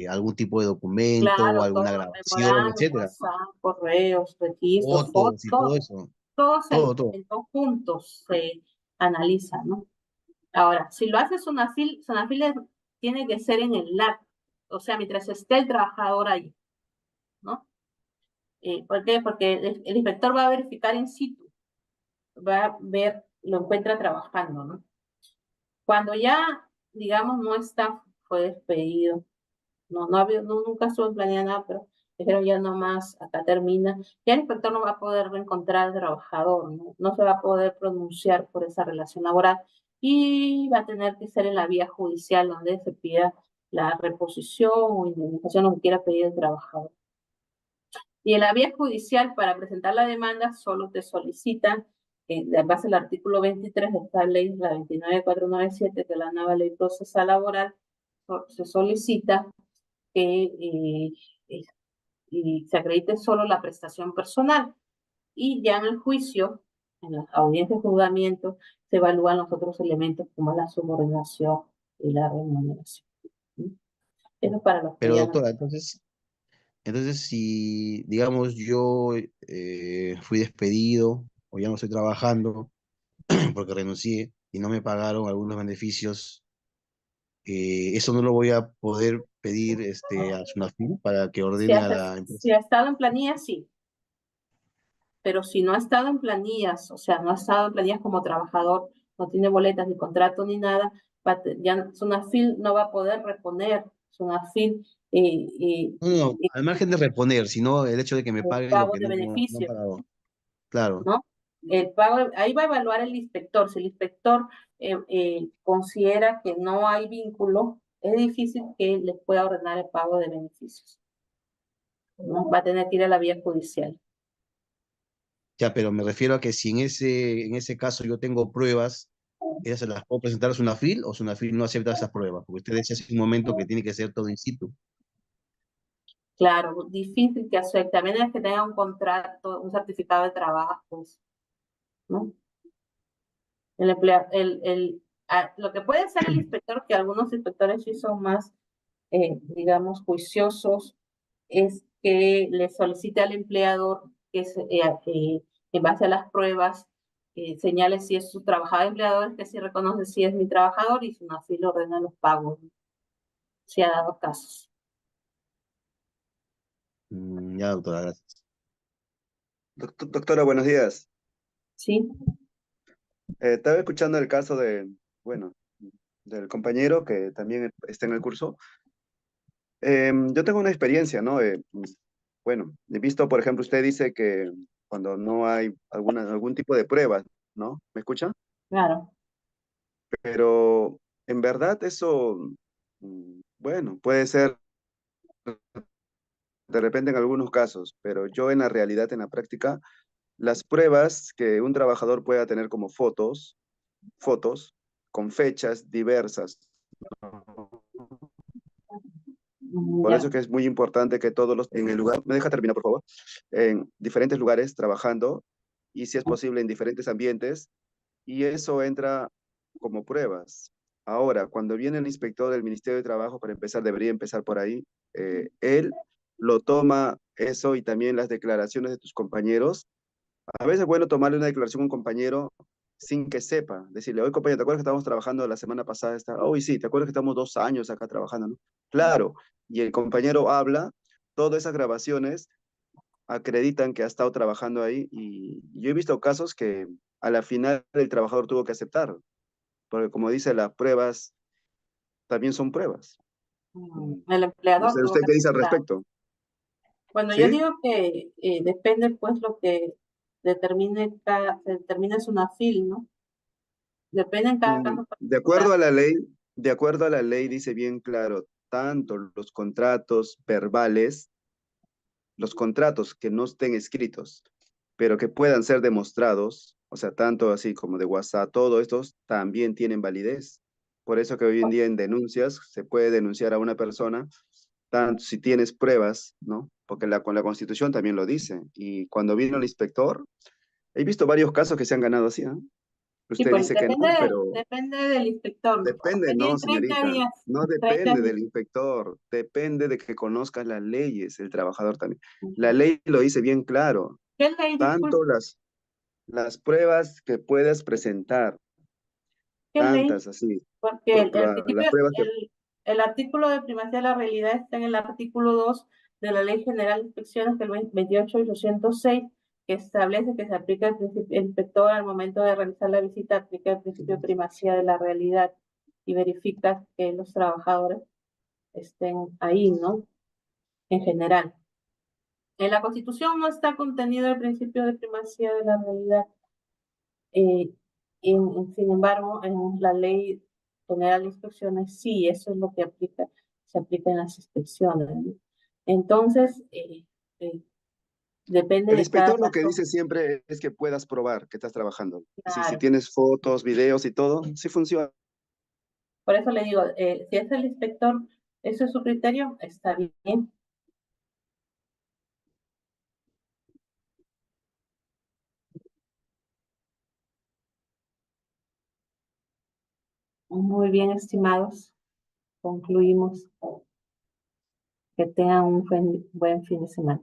algún tipo de documento, claro, alguna todo, grabación, memorándum, etcétera, ¿no? WhatsApp, correos, registros, Fotos y todo fotos, eso, todos todo, todo. en conjuntos se analizan, ¿no? Ahora, si lo hace Sonafil tiene que ser en el acto, o sea, mientras esté el trabajador ahí, ¿no? ¿Por qué? Porque el inspector va a verificar in situ, va a ver, lo encuentra trabajando, ¿no? Cuando ya, digamos, no está, fue despedido, nunca estuvo en planeado nada, pero dijeron ya nomás, acá termina. Ya el inspector no va a poder reencontrar al trabajador, ¿no? No se va a poder pronunciar por esa relación laboral y va a tener que ser en la vía judicial donde se pida la reposición o indemnización, lo que quiera pedir el trabajador. Y en la vía judicial, para presentar la demanda, solo te solicitan, de base al artículo 23 de esta ley, la 29497, de la nueva ley procesal laboral, se solicita que y se acredite solo la prestación personal. Y ya en el juicio, en las audiencias de juzgamiento, se evalúan los otros elementos como la subordinación y la remuneración. ¿Sí? Eso es para los que Pero ya no. doctora, entonces si, digamos, yo fui despedido o ya no estoy trabajando porque renuncié y no me pagaron algunos beneficios, eso no lo voy a poder pedir a Sunafin para que Si ordene ha, a la si empresa. ha estado en planilla, sí, pero si no ha estado en planillas, o sea, no ha estado en planillas como trabajador, no tiene boletas ni contrato ni nada, ya Sunafil no va a poder reponer Sunafil No, no, al margen de reponer, sino el hecho de que me el paguen lo pago que de no han beneficios, pagado. Claro. ¿no? El pago, ahí va a evaluar el inspector. Si el inspector considera que no hay vínculo, es difícil que le pueda ordenar el pago de beneficios, ¿no? Va a tener que ir a la vía judicial. Ya, pero me refiero a que si en ese caso yo tengo pruebas, ¿ellas se las puedo presentar a Sunafil o Sunafil no acepta esas pruebas? Porque usted decía hace un momento que tiene que ser todo in situ. Claro, difícil que acepte, a menos que tenga un contrato, un certificado de trabajo, ¿no? Lo que puede hacer el inspector, que algunos inspectores sí son más, digamos, juiciosos, es que le solicite al empleador en base a las pruebas, señale si es su trabajador empleador, que sí reconoce si es mi trabajador y si no, así le ordena los pagos, ¿no? Si ha dado casos. Ya, doctora, gracias. Doctora, buenos días. ¿Sí? Estaba escuchando el caso bueno, del compañero que también está en el curso. Yo tengo una experiencia, ¿no? Bueno, he visto, por ejemplo, usted dice que cuando no hay algún tipo de pruebas, ¿no? ¿Me escucha? Claro. Pero en verdad eso, bueno, puede ser de repente en algunos casos, pero yo en la realidad, en la práctica, las pruebas que un trabajador pueda tener como fotos con fechas diversas. Por Ya. eso que es muy importante que todos los, en el lugar, me deja terminar por favor, en diferentes lugares trabajando y si es posible en diferentes ambientes, y eso entra como pruebas. Ahora, cuando viene el inspector del Ministerio de Trabajo, para empezar, debería empezar por ahí, él lo toma eso y también las declaraciones de tus compañeros. A veces es bueno tomarle una declaración a un compañero sin que sepa, decirle, oye compañero, ¿te acuerdas que estábamos trabajando la semana pasada? Hoy sí, ¿te acuerdas que estamos 2 años acá trabajando, no? Claro, y el compañero habla, todas esas grabaciones acreditan que ha estado trabajando ahí y yo he visto casos que a la final el trabajador tuvo que aceptar, porque como dice, las pruebas también son pruebas. El No empleador sé, tuvo ¿usted que qué dice al aceptar. respecto? Bueno, yo ¿Sí? digo que depende, pues, lo que se determine es una FIL, ¿no? Depende en cada caso De particular. acuerdo a la ley, de acuerdo a la ley dice bien claro, tanto los contratos verbales, los contratos que no estén escritos, pero que puedan ser demostrados, o sea, tanto así como de WhatsApp, todos estos también tienen validez. Por eso que hoy en día en denuncias se puede denunciar a una persona, tanto si tienes pruebas, ¿no? Porque con la Constitución también lo dice. Y cuando vino el inspector, he visto varios casos que se han ganado así, ¿no? Sí, Usted pues dice que no, pero depende del inspector, ¿no? depende, Usted tiene no, 30 señorita. días, No 30 depende días. del inspector, depende de que conozcas las leyes, el trabajador también. La Ujú. ley lo dice bien claro, ¿Qué ley, disculpe? tanto las pruebas que puedas presentar, ¿Qué ley? tantas así, Porque el las principio, pruebas que... el artículo de primacía de la realidad está en el artículo 2 de la Ley General de Inspecciones del 28.806, que establece que se aplica el inspector al momento de realizar la visita, aplica el principio de primacía de la realidad y verifica que los trabajadores estén ahí, ¿no? En general. En la Constitución no está contenido el principio de primacía de la realidad. Eh, Sin embargo, en la Ley General de Inspecciones, sí, eso es lo que se aplica en las inspecciones, ¿no? Entonces, eh, depende El de cada inspector lo que caso. dice siempre es que puedas probar que estás trabajando. Si Claro. tienes fotos, videos y todo, sí funciona. Por eso le digo, si es el inspector, eso es su criterio, está bien. Muy bien, estimados. Concluimos. Que tengan un buen fin de semana.